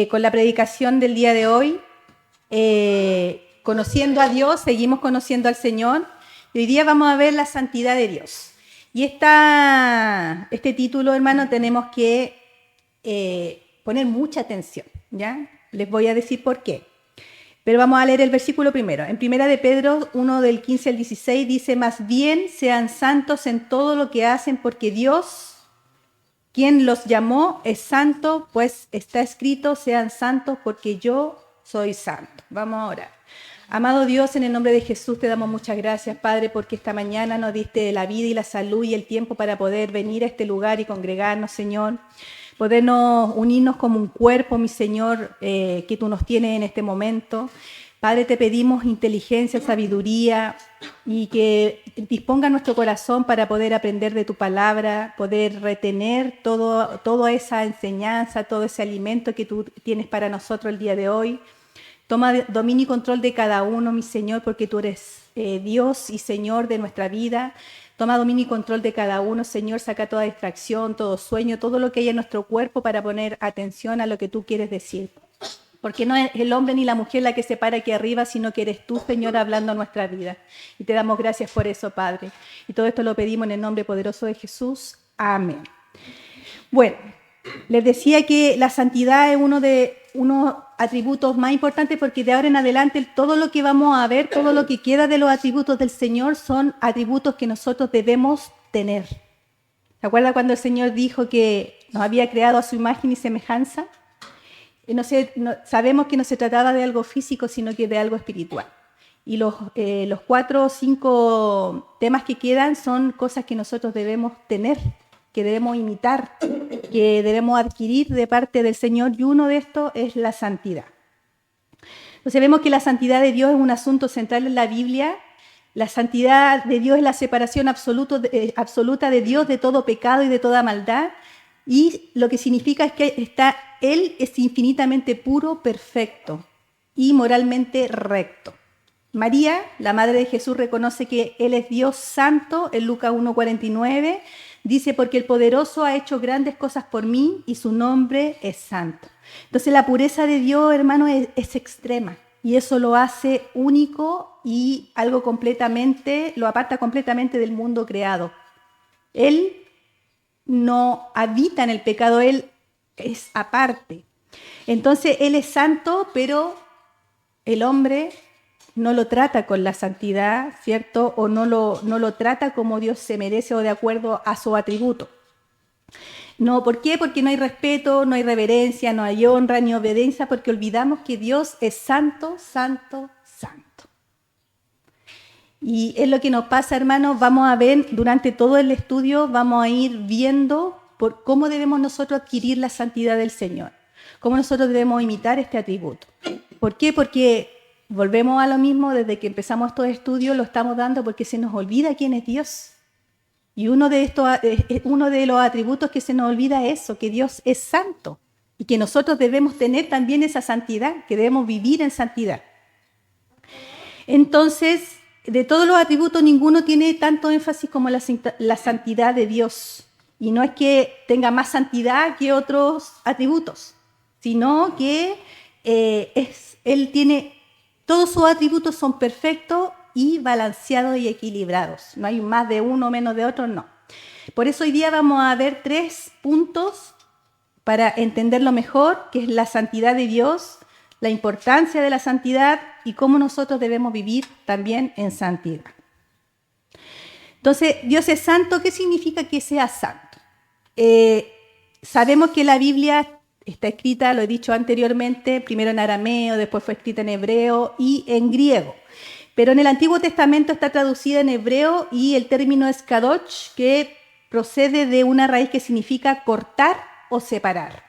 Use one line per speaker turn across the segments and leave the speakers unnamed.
con la predicación del día de hoy, conociendo a Dios, seguimos conociendo al Señor, y hoy día vamos a ver la santidad de Dios. Y este título, hermano, tenemos que poner mucha atención, ¿ya? Les voy a decir por qué. Pero vamos a leer el versículo primero. En 1 de Pedro 1, del 15 al 16, dice: más bien sean santos en todo lo que hacen, porque Dios, quien los llamó, es santo, pues está escrito: sean santos porque yo soy santo. Vamos a orar. Amado Dios, en el nombre de Jesús te damos muchas gracias, Padre, porque esta mañana nos diste la vida y la salud y el tiempo para poder venir a este lugar y congregarnos, Señor. Podernos unirnos como un cuerpo, mi Señor, que tú nos tienes en este momento. Padre, te pedimos inteligencia, sabiduría y que disponga nuestro corazón para poder aprender de tu palabra, poder retener toda esa enseñanza, todo ese alimento que tú tienes para nosotros el día de hoy. Toma dominio y control de cada uno, mi Señor, porque tú eres Dios y Señor de nuestra vida. Toma dominio y control de cada uno, Señor. Saca toda distracción, todo sueño, todo lo que hay en nuestro cuerpo para poner atención a lo que tú quieres decir. Porque no es el hombre ni la mujer la que se para aquí arriba, sino que eres tú, Señor, hablando a nuestra vida. Y te damos gracias por eso, Padre. Y todo esto lo pedimos en el nombre poderoso de Jesús. Amén. Bueno, les decía que la santidad es uno de unos atributos más importantes, porque de ahora en adelante todo lo que vamos a ver, todo lo que queda de los atributos del Señor son atributos que nosotros debemos tener. ¿Se acuerda cuando el Señor dijo que nos había creado a su imagen y semejanza? Sabemos que no se trataba de algo físico, sino que de algo espiritual. Y los 4 o 5 temas que quedan son cosas que nosotros debemos tener, que debemos imitar, que debemos adquirir de parte del Señor, y uno de estos es la santidad. Entonces vemos que la santidad de Dios es un asunto central en la Biblia. La santidad de Dios es la separación absoluta de Dios de todo pecado y de toda maldad, y lo que significa es que Él es infinitamente puro, perfecto y moralmente recto. María, la madre de Jesús, reconoce que Él es Dios santo. En Lucas 1:49 dice: porque el poderoso ha hecho grandes cosas por mí y su nombre es santo. Entonces la pureza de Dios, hermano, es extrema, y eso lo hace único y lo aparta completamente del mundo creado. Él no habita en el pecado, Él es aparte. Entonces Él es santo, pero el hombre no lo trata con la santidad, ¿cierto? O no lo trata como Dios se merece o de acuerdo a su atributo. No, ¿por qué? Porque no hay respeto, no hay reverencia, no hay honra ni obediencia, porque olvidamos que Dios es santo, santo, santo. Y es lo que nos pasa, hermanos. Vamos a ver durante todo el estudio, vamos a ir viendo por cómo debemos nosotros adquirir la santidad del Señor, cómo nosotros debemos imitar este atributo. ¿Por qué? Porque volvemos a lo mismo, desde que empezamos estos estudios lo estamos dando porque se nos olvida quién es Dios. Y uno de los atributos que se nos olvida es eso, que Dios es santo y que nosotros debemos tener también esa santidad, que debemos vivir en santidad. Entonces, de todos los atributos, ninguno tiene tanto énfasis como la santidad de Dios. Y no es que tenga más santidad que otros atributos, sino que Él tiene, todos sus atributos son perfectos y balanceados y equilibrados. No hay más de uno, menos de otro, no. Por eso hoy día vamos a ver 3 puntos para entenderlo mejor, que es la santidad de Dios, la importancia de la santidad y cómo nosotros debemos vivir también en santidad. Entonces, Dios es santo. ¿Qué significa que sea santo? Sabemos que la Biblia está escrita, lo he dicho anteriormente, primero en arameo, después fue escrita en hebreo y en griego. Pero en el Antiguo Testamento está traducida en hebreo, y el término es kadosh, que procede de una raíz que significa cortar o separar.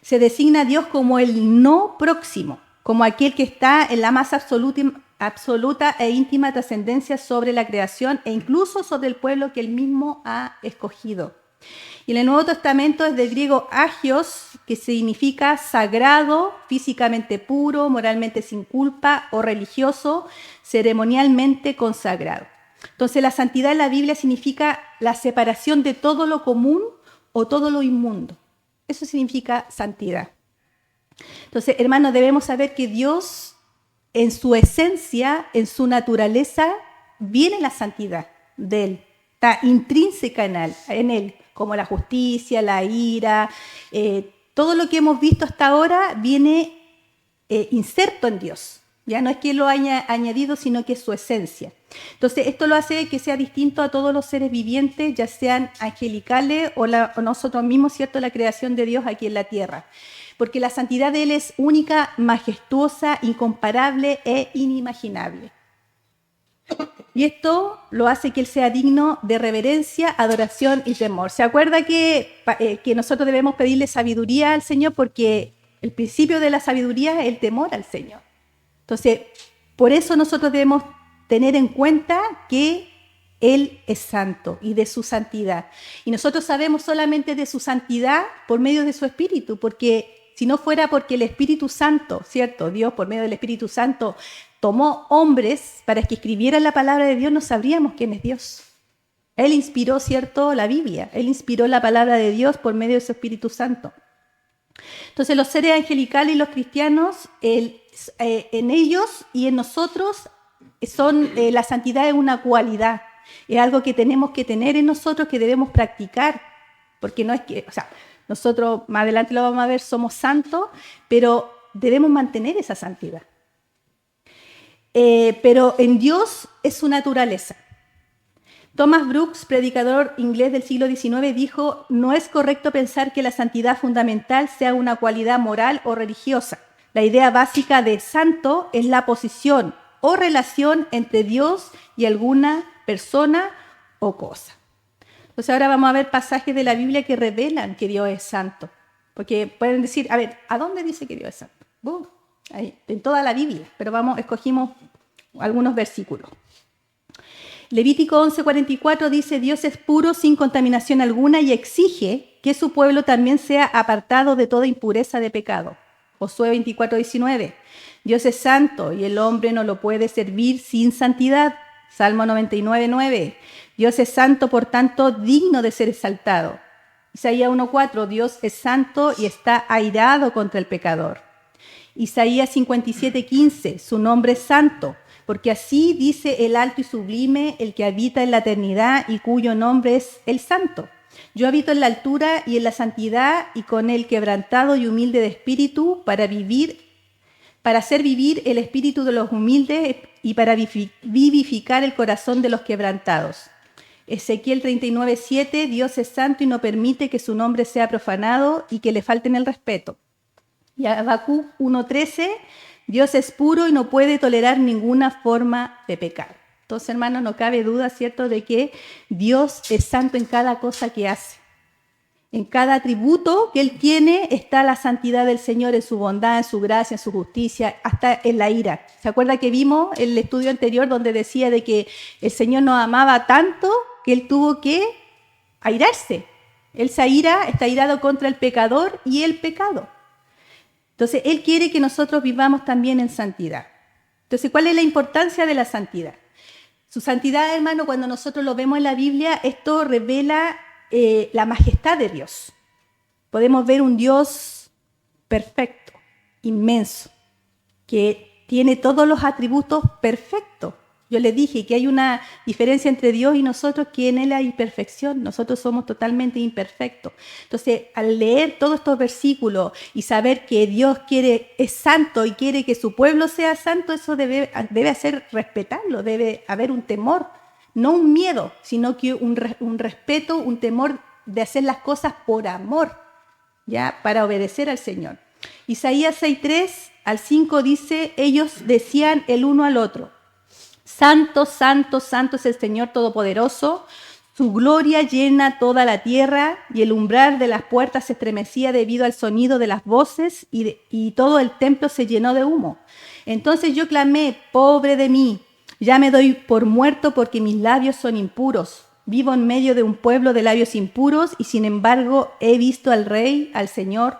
Se designa a Dios como el no próximo, como aquel que está en la más absoluta e íntima trascendencia sobre la creación e incluso sobre el pueblo que Él mismo ha escogido. Y en el Nuevo Testamento es del griego agios, que significa sagrado, físicamente puro, moralmente sin culpa, o religioso, ceremonialmente consagrado. Entonces la santidad en la Biblia significa la separación de todo lo común o todo lo inmundo. Eso significa santidad. Entonces, hermanos, debemos saber que Dios, en su esencia, en su naturaleza, viene la santidad de Él. Está intrínseca en él, como la justicia, la ira, todo lo que hemos visto hasta ahora viene inserto en Dios. Ya no es que lo haya añadido, sino que es su esencia. Entonces, esto lo hace que sea distinto a todos los seres vivientes, ya sean angelicales o nosotros mismos, ¿cierto? La creación de Dios aquí en la tierra. Porque la santidad de Él es única, majestuosa, incomparable e inimaginable. Y esto lo hace que Él sea digno de reverencia, adoración y temor. ¿Se acuerda que nosotros debemos pedirle sabiduría al Señor? Porque el principio de la sabiduría es el temor al Señor. Entonces, por eso nosotros debemos tener en cuenta que Él es santo y de su santidad. Y nosotros sabemos solamente de su santidad por medio de su Espíritu, porque si no fuera porque el Espíritu Santo, ¿cierto? Dios por medio del Espíritu Santo tomó hombres para que escribieran la palabra de Dios, no sabríamos quién es Dios. Él inspiró, ¿cierto?, la Biblia. Él inspiró la palabra de Dios por medio de su Espíritu Santo. Entonces, los seres angelicales y los cristianos, en ellos y en nosotros, la santidad es una cualidad. Es algo que tenemos que tener en nosotros, que debemos practicar. Porque no es que, nosotros más adelante lo vamos a ver, somos santos, pero debemos mantener esa santidad. Pero en Dios es su naturaleza. Thomas Brooks, predicador inglés del siglo XIX, dijo: no es correcto pensar que la santidad fundamental sea una cualidad moral o religiosa. La idea básica de santo es la posición o relación entre Dios y alguna persona o cosa. Entonces ahora vamos a ver pasajes de la Biblia que revelan que Dios es santo. Porque pueden decir, a ver, ¿a dónde dice que Dios es santo? Ahí, en toda la Biblia, pero escogimos algunos versículos. Levítico 11:44 dice: Dios es puro sin contaminación alguna y exige que su pueblo también sea apartado de toda impureza de pecado. Josué 24:19: Dios es santo y el hombre no lo puede servir sin santidad. Salmo 99:9: Dios es santo, por tanto, digno de ser exaltado. Isaías 1:4: Dios es santo y está airado contra el pecador. Isaías 57:15: su nombre es santo, porque así dice el alto y sublime, el que habita en la eternidad y cuyo nombre es el santo. Yo habito en la altura y en la santidad y con el quebrantado y humilde de espíritu para hacer vivir el espíritu de los humildes y para vivificar el corazón de los quebrantados. Ezequiel 39:7: Dios es santo y no permite que su nombre sea profanado y que le falten el respeto. Y Habacuc 1:13: Dios es puro y no puede tolerar ninguna forma de pecado. Entonces, hermanos, no cabe duda, ¿cierto?, de que Dios es santo en cada cosa que hace. En cada atributo que Él tiene está la santidad del Señor, en su bondad, en su gracia, en su justicia, hasta en la ira. ¿Se acuerda que vimos el estudio anterior donde decía de que el Señor nos amaba tanto que Él tuvo que airarse? Él está airado contra el pecador y el pecado. Entonces, Él quiere que nosotros vivamos también en santidad. Entonces, ¿cuál es la importancia de la santidad? Su santidad, hermano, cuando nosotros lo vemos en la Biblia, esto revela la majestad de Dios. Podemos ver un Dios perfecto, inmenso, que tiene todos los atributos perfectos. Yo les dije que hay una diferencia entre Dios y nosotros, que en Él hay perfección. Nosotros somos totalmente imperfectos. Entonces, al leer todos estos versículos y saber que Dios es santo y quiere que su pueblo sea santo, eso debe hacer respetarlo, debe haber un temor, no un miedo, sino que un respeto, un temor de hacer las cosas por amor, ¿ya?, para obedecer al Señor. Isaías 6:3-5 dice: ellos decían el uno al otro: santo, santo, santo es el Señor Todopoderoso, su gloria llena toda la tierra, y el umbral de las puertas se estremecía debido al sonido de las voces, y todo el templo se llenó de humo. Entonces yo clamé: pobre de mí, ya me doy por muerto porque mis labios son impuros. Vivo en medio de un pueblo de labios impuros y sin embargo he visto al Rey, al Señor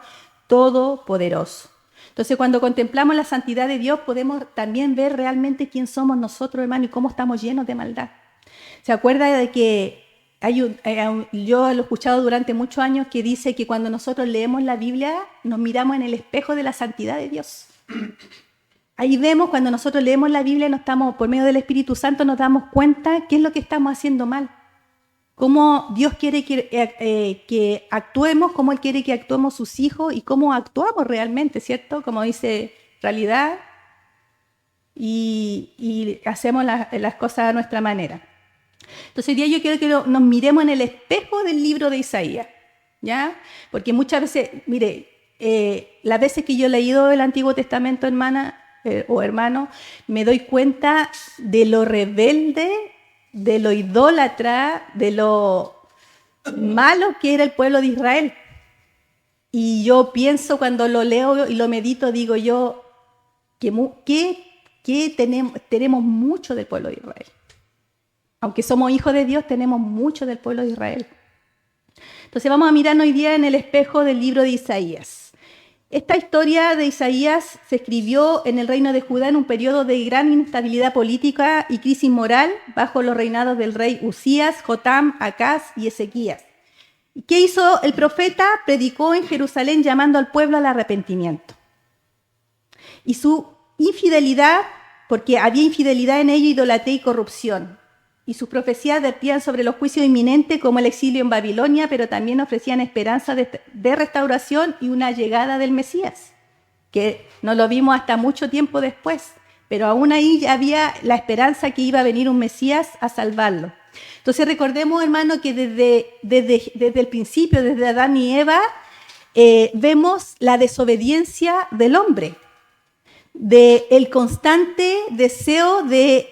Todopoderoso. Entonces, cuando contemplamos la santidad de Dios, podemos también ver realmente quién somos nosotros, hermano, y cómo estamos llenos de maldad. ¿Se acuerda de que yo lo he escuchado durante muchos años que dice que cuando nosotros leemos la Biblia nos miramos en el espejo de la santidad de Dios. Ahí vemos, cuando nosotros leemos la Biblia, por medio del Espíritu Santo nos damos cuenta qué es lo que estamos haciendo mal. Cómo Dios quiere que actuemos, cómo Él quiere que actuemos sus hijos y cómo actuamos realmente, ¿cierto? Como dice, realidad, y hacemos las cosas a nuestra manera. Entonces hoy día yo quiero que nos miremos en el espejo del libro de Isaías, ¿ya? Porque muchas veces, mire, las veces que yo he leído el Antiguo Testamento, hermana o hermano, me doy cuenta de lo rebelde, de lo idólatra, de lo malo que era el pueblo de Israel. Y yo pienso, cuando lo leo y lo medito, digo yo, que tenemos mucho del pueblo de Israel. Aunque somos hijos de Dios, tenemos mucho del pueblo de Israel. Entonces vamos a mirar hoy día en el espejo del libro de Isaías. Esta historia de Isaías se escribió en el reino de Judá en un periodo de gran inestabilidad política y crisis moral bajo los reinados del rey Usías, Jotam, Acaz y Ezequías. ¿Qué hizo el profeta? Predicó en Jerusalén llamando al pueblo al arrepentimiento. Y su infidelidad, porque había infidelidad en ello, idolatría y corrupción. Y sus profecías advertían sobre los juicios inminentes como el exilio en Babilonia, pero también ofrecían esperanza de restauración y una llegada del Mesías, que no lo vimos hasta mucho tiempo después, pero aún ahí ya había la esperanza que iba a venir un Mesías a salvarlo. Entonces recordemos, hermano, que desde el principio, desde Adán y Eva, vemos la desobediencia del hombre, del constante deseo de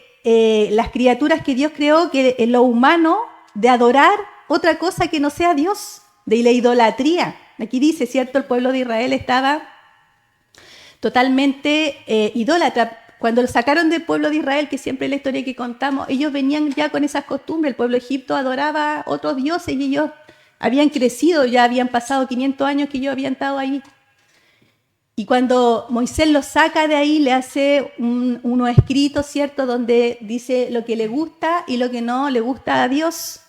las criaturas que Dios creó, que en lo humano, de adorar otra cosa que no sea Dios, de la idolatría. Aquí dice, ¿cierto? El pueblo de Israel estaba totalmente idólatra. Cuando lo sacaron del pueblo de Israel, que siempre es la historia que contamos, ellos venían ya con esas costumbres. El pueblo de Egipto adoraba a otros dioses y ellos habían crecido, ya habían pasado 500 años que ellos habían estado ahí. Y cuando Moisés lo saca de ahí, le hace unos escritos, ¿cierto?, donde dice lo que le gusta y lo que no le gusta a Dios.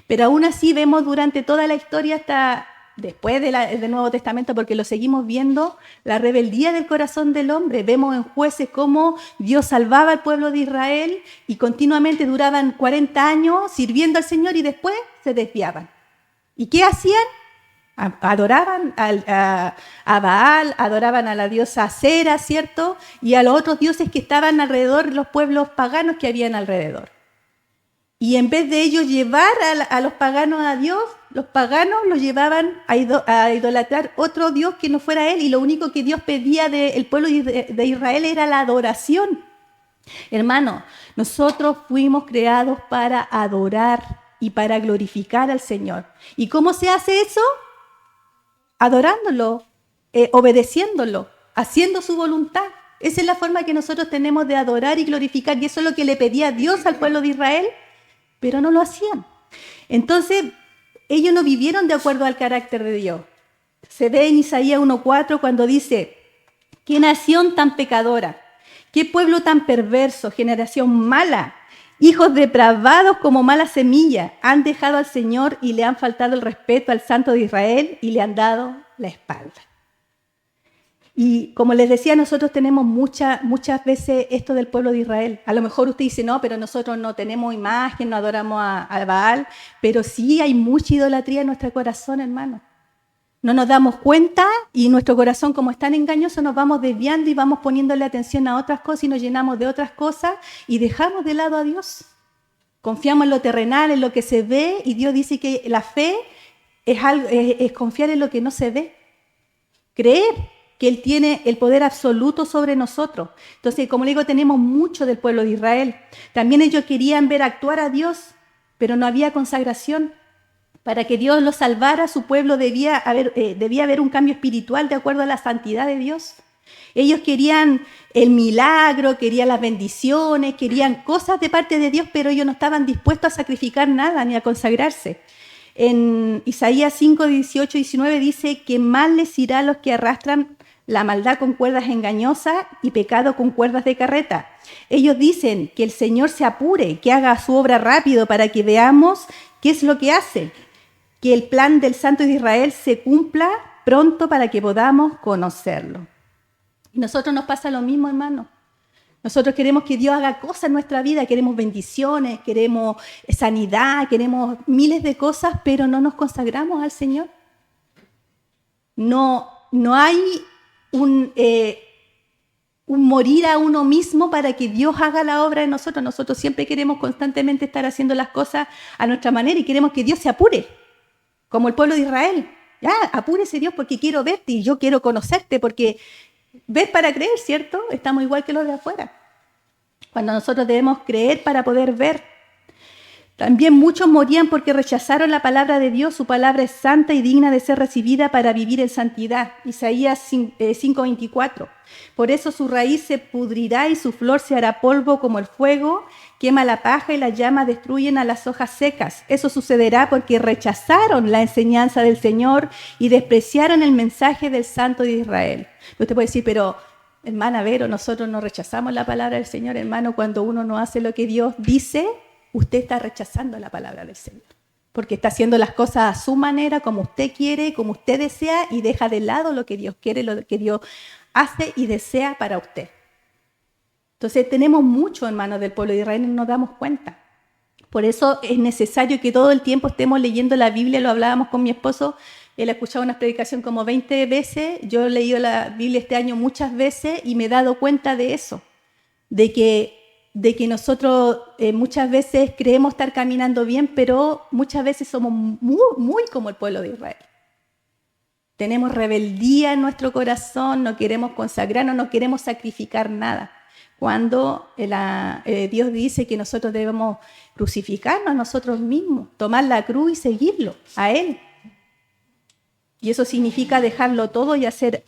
Pero aún así vemos durante toda la historia, hasta después del Nuevo Testamento, porque lo seguimos viendo, la rebeldía del corazón del hombre. Vemos en Jueces cómo Dios salvaba al pueblo de Israel y continuamente duraban 40 años sirviendo al Señor y después se desviaban. ¿Y qué hacían? Adoraban a Baal, adoraban a la diosa Acera, ¿cierto? Y a los otros dioses que estaban alrededor, los pueblos paganos que habían alrededor. Y en vez de ellos llevar a los paganos a Dios, los paganos los llevaban a idolatrar otro Dios que no fuera Él. Y lo único que Dios pedía del pueblo de Israel era la adoración. Hermano, nosotros fuimos creados para adorar y para glorificar al Señor. ¿Y cómo se hace eso? Adorándolo, obedeciéndolo, haciendo su voluntad. Esa es la forma que nosotros tenemos de adorar y glorificar, y eso es lo que le pedía Dios al pueblo de Israel, pero no lo hacían. Entonces, ellos no vivieron de acuerdo al carácter de Dios. Se ve en Isaías 1:4 cuando dice, qué nación tan pecadora, qué pueblo tan perverso, generación mala, hijos depravados como mala semilla, han dejado al Señor y le han faltado el respeto al Santo de Israel y le han dado la espalda. Y como les decía, nosotros tenemos muchas veces esto del pueblo de Israel. A lo mejor usted dice, no, pero nosotros no tenemos imagen, no adoramos a Baal, pero sí hay mucha idolatría en nuestro corazón, hermano. No nos damos cuenta y nuestro corazón, como es tan engañoso, nos vamos desviando y vamos poniéndole atención a otras cosas y nos llenamos de otras cosas y dejamos de lado a Dios. Confiamos en lo terrenal, en lo que se ve, y Dios dice que la fe es confiar en lo que no se ve. Creer que Él tiene el poder absoluto sobre nosotros. Entonces, como le digo, tenemos mucho del pueblo de Israel. También ellos querían ver actuar a Dios, pero no había consagración. Para que Dios los salvara, su pueblo debía haber un cambio espiritual de acuerdo a la santidad de Dios. Ellos querían el milagro, querían las bendiciones, querían cosas de parte de Dios, pero ellos no estaban dispuestos a sacrificar nada ni a consagrarse. En Isaías 5, 18 y 19 dice que mal les irá a los que arrastran la maldad con cuerdas engañosas y pecado con cuerdas de carreta. Ellos dicen que el Señor se apure, que haga su obra rápido para que veamos ¿Qué es lo que hace? Que el plan del Santo de Israel se cumpla pronto para que podamos conocerlo. Y nosotros nos pasa lo mismo, hermano. Nosotros queremos que Dios haga cosas en nuestra vida, queremos bendiciones, queremos sanidad, queremos miles de cosas, pero no nos consagramos al Señor. No hay un morir a uno mismo para que Dios haga la obra en nosotros. Nosotros siempre queremos constantemente estar haciendo las cosas a nuestra manera y queremos que Dios se apure, como el pueblo de Israel. Ya, apúrese Dios porque quiero verte y yo quiero conocerte, porque ver para creer, ¿cierto? Estamos igual que los de afuera. Cuando nosotros debemos creer para poder ver. También muchos morían porque rechazaron la palabra de Dios. Su palabra es santa y digna de ser recibida para vivir en santidad. Isaías 5:24. Por eso su raíz se pudrirá y su flor se hará polvo como el fuego, quema la paja y las llamas destruyen a las hojas secas. Eso sucederá porque rechazaron la enseñanza del Señor y despreciaron el mensaje del Santo de Israel. Usted puede decir, pero hermana Vero, nosotros no rechazamos la palabra del Señor. Hermano, cuando uno no hace lo que Dios dice, usted está rechazando la palabra del Señor, porque está haciendo las cosas a su manera, como usted quiere, como usted desea, y deja de lado lo que Dios quiere, lo que Dios hace y desea para usted. Entonces tenemos mucho, hermanos, del pueblo de Israel y no nos damos cuenta. Por eso es necesario que todo el tiempo estemos leyendo la Biblia. Lo hablábamos con mi esposo, él ha escuchado una predicación como 20 veces, yo he leído la Biblia este año muchas veces y me he dado cuenta de eso, de que nosotros muchas veces creemos estar caminando bien, pero muchas veces somos muy como el pueblo de Israel. Tenemos rebeldía en nuestro corazón, no queremos consagrarnos, no queremos sacrificar nada. Cuando Dios dice que nosotros debemos crucificarnos a nosotros mismos, tomar la cruz y seguirlo a Él. Y eso significa dejarlo todo y hacer...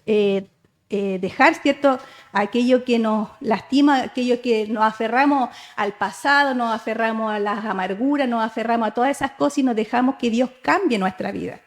dejar, ¿cierto?, aquello que nos lastima, aquello que nos aferramos al pasado, nos aferramos a las amarguras, nos aferramos a todas esas cosas y nos dejamos que Dios cambie nuestra vida.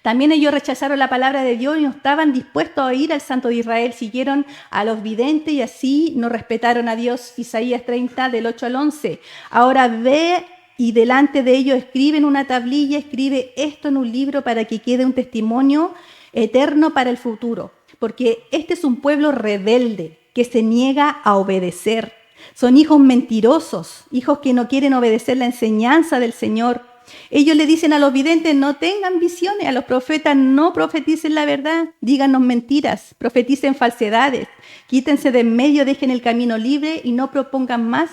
También ellos rechazaron la palabra de Dios y no estaban dispuestos a oír al Santo de Israel, siguieron a los videntes y así no respetaron a Dios. Isaías 30, del 8 al 11. Ahora ve y delante de ellos escribe en una tablilla, escribe esto en un libro para que quede un testimonio eterno para el futuro. Porque este es un pueblo rebelde que se niega a obedecer. Son hijos mentirosos, hijos que no quieren obedecer la enseñanza del Señor. Ellos le dicen a los videntes, no tengan visiones, a los profetas no profeticen la verdad, díganos mentiras, profeticen falsedades, quítense de en medio, dejen el camino libre y no propongan más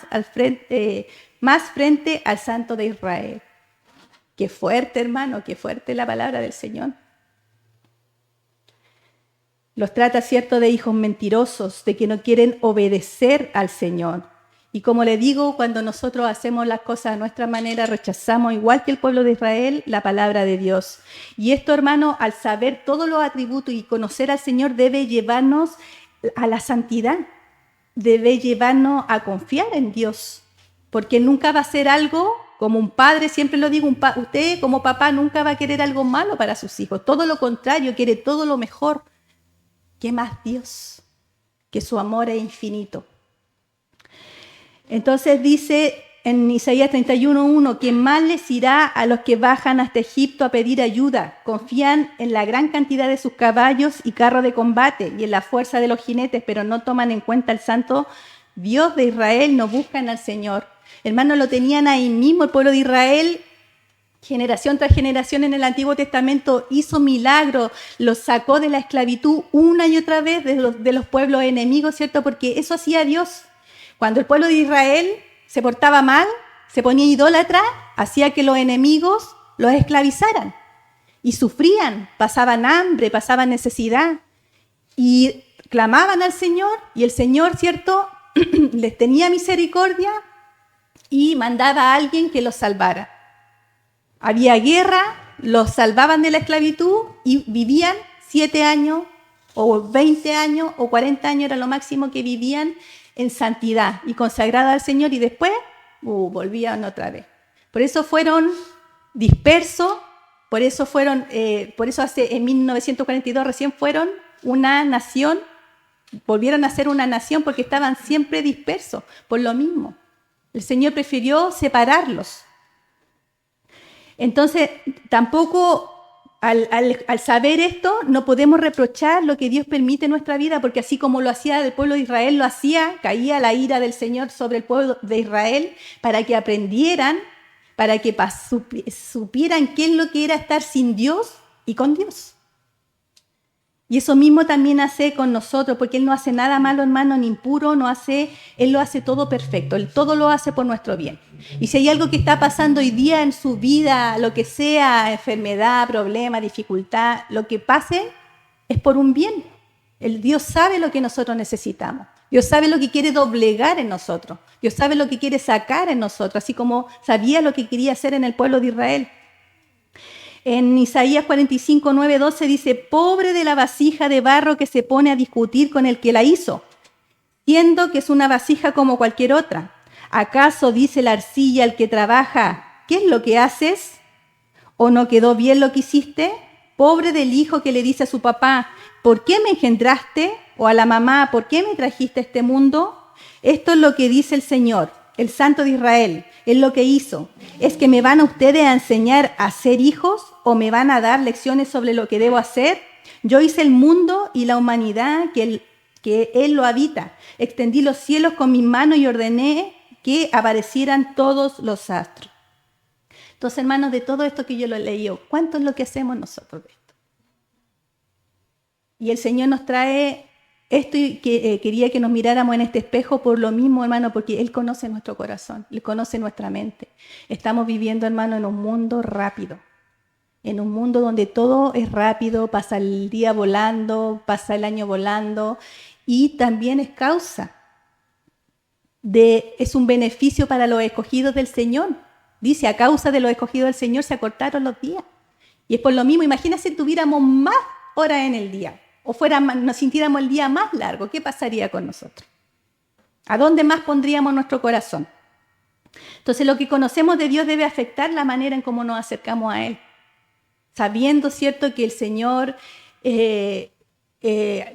frente al Santo de Israel. Qué fuerte, hermano, qué fuerte la palabra del Señor. Los trata, cierto, de hijos mentirosos, de que no quieren obedecer al Señor. Y como le digo, cuando nosotros hacemos las cosas a nuestra manera, rechazamos, igual que el pueblo de Israel, la palabra de Dios. Y esto, hermano, al saber todos los atributos y conocer al Señor, debe llevarnos a la santidad, debe llevarnos a confiar en Dios, porque nunca va a ser algo como un padre, siempre lo digo, usted como papá nunca va a querer algo malo para sus hijos, todo lo contrario, quiere todo lo mejor. ¿Qué más Dios? Que su amor es infinito. Entonces dice en Isaías 31:1, ¿quién más les irá a los que bajan hasta Egipto a pedir ayuda? Confían en la gran cantidad de sus caballos y carros de combate y en la fuerza de los jinetes, pero no toman en cuenta al Santo Dios de Israel, no buscan al Señor. Hermanos, lo tenían ahí mismo el pueblo de Israel. Generación tras generación en el Antiguo Testamento hizo milagros, los sacó de la esclavitud una y otra vez de los pueblos enemigos, ¿cierto? Porque eso hacía Dios. Cuando el pueblo de Israel se portaba mal, se ponía idólatra, hacía que los enemigos los esclavizaran. Y sufrían, pasaban hambre, pasaban necesidad. Y clamaban al Señor y el Señor, ¿cierto?, les tenía misericordia y mandaba a alguien que los salvara. Había guerra, los salvaban de la esclavitud y vivían 7 años o 20 años o 40 años, era lo máximo que vivían en santidad y consagrada al Señor y después volvían otra vez. Por eso fueron dispersos, por eso en 1942 recién fueron una nación, volvieron a ser una nación porque estaban siempre dispersos por lo mismo. El Señor prefirió separarlos. Entonces, tampoco al saber esto, no podemos reprochar lo que Dios permite en nuestra vida, porque así como lo hacía el pueblo de Israel, lo hacía, caía la ira del Señor sobre el pueblo de Israel para que aprendieran, para que supieran qué es lo que era estar sin Dios y con Dios. Y eso mismo también hace con nosotros, porque Él no hace nada malo, hermano, ni impuro, Él lo hace todo perfecto, Él todo lo hace por nuestro bien. Y si hay algo que está pasando hoy día en su vida, lo que sea, enfermedad, problema, dificultad, lo que pase es por un bien. Dios sabe lo que nosotros necesitamos. Dios sabe lo que quiere doblegar en nosotros. Dios sabe lo que quiere sacar en nosotros, así como sabía lo que quería hacer en el pueblo de Israel. En Isaías 45, 9, 12 dice: pobre de la vasija de barro que se pone a discutir con el que la hizo, siendo que es una vasija como cualquier otra. ¿Acaso dice la arcilla al que trabaja: ¿qué es lo que haces? ¿O no quedó bien lo que hiciste? Pobre del hijo que le dice a su papá: ¿por qué me engendraste? O a la mamá: ¿por qué me trajiste a este mundo? Esto es lo que dice el Señor, el Santo de Israel. Es lo que hizo. ¿Es que me van a ustedes a enseñar a ser hijos o me van a dar lecciones sobre lo que debo hacer? Yo hice el mundo y la humanidad que Él lo habita. Extendí los cielos con mis manos y ordené que aparecieran todos los astros. Entonces, hermanos, de todo esto que yo lo he leído, ¿cuánto es lo que hacemos nosotros de esto? Y el Señor nos trae esto y quería que nos miráramos en este espejo por lo mismo, hermano, porque Él conoce nuestro corazón, Él conoce nuestra mente. Estamos viviendo, hermano, en un mundo rápido, en un mundo donde todo es rápido, pasa el día volando, pasa el año volando, y también es un beneficio para los escogidos del Señor. Dice: a causa de los escogidos del Señor se acortaron los días. Y es por lo mismo, imagínate si tuviéramos más horas en el día, o nos sintiéramos el día más largo, ¿qué pasaría con nosotros? ¿A dónde más pondríamos nuestro corazón? Entonces, lo que conocemos de Dios debe afectar la manera en cómo nos acercamos a Él, sabiendo, ¿cierto?, que el Señor,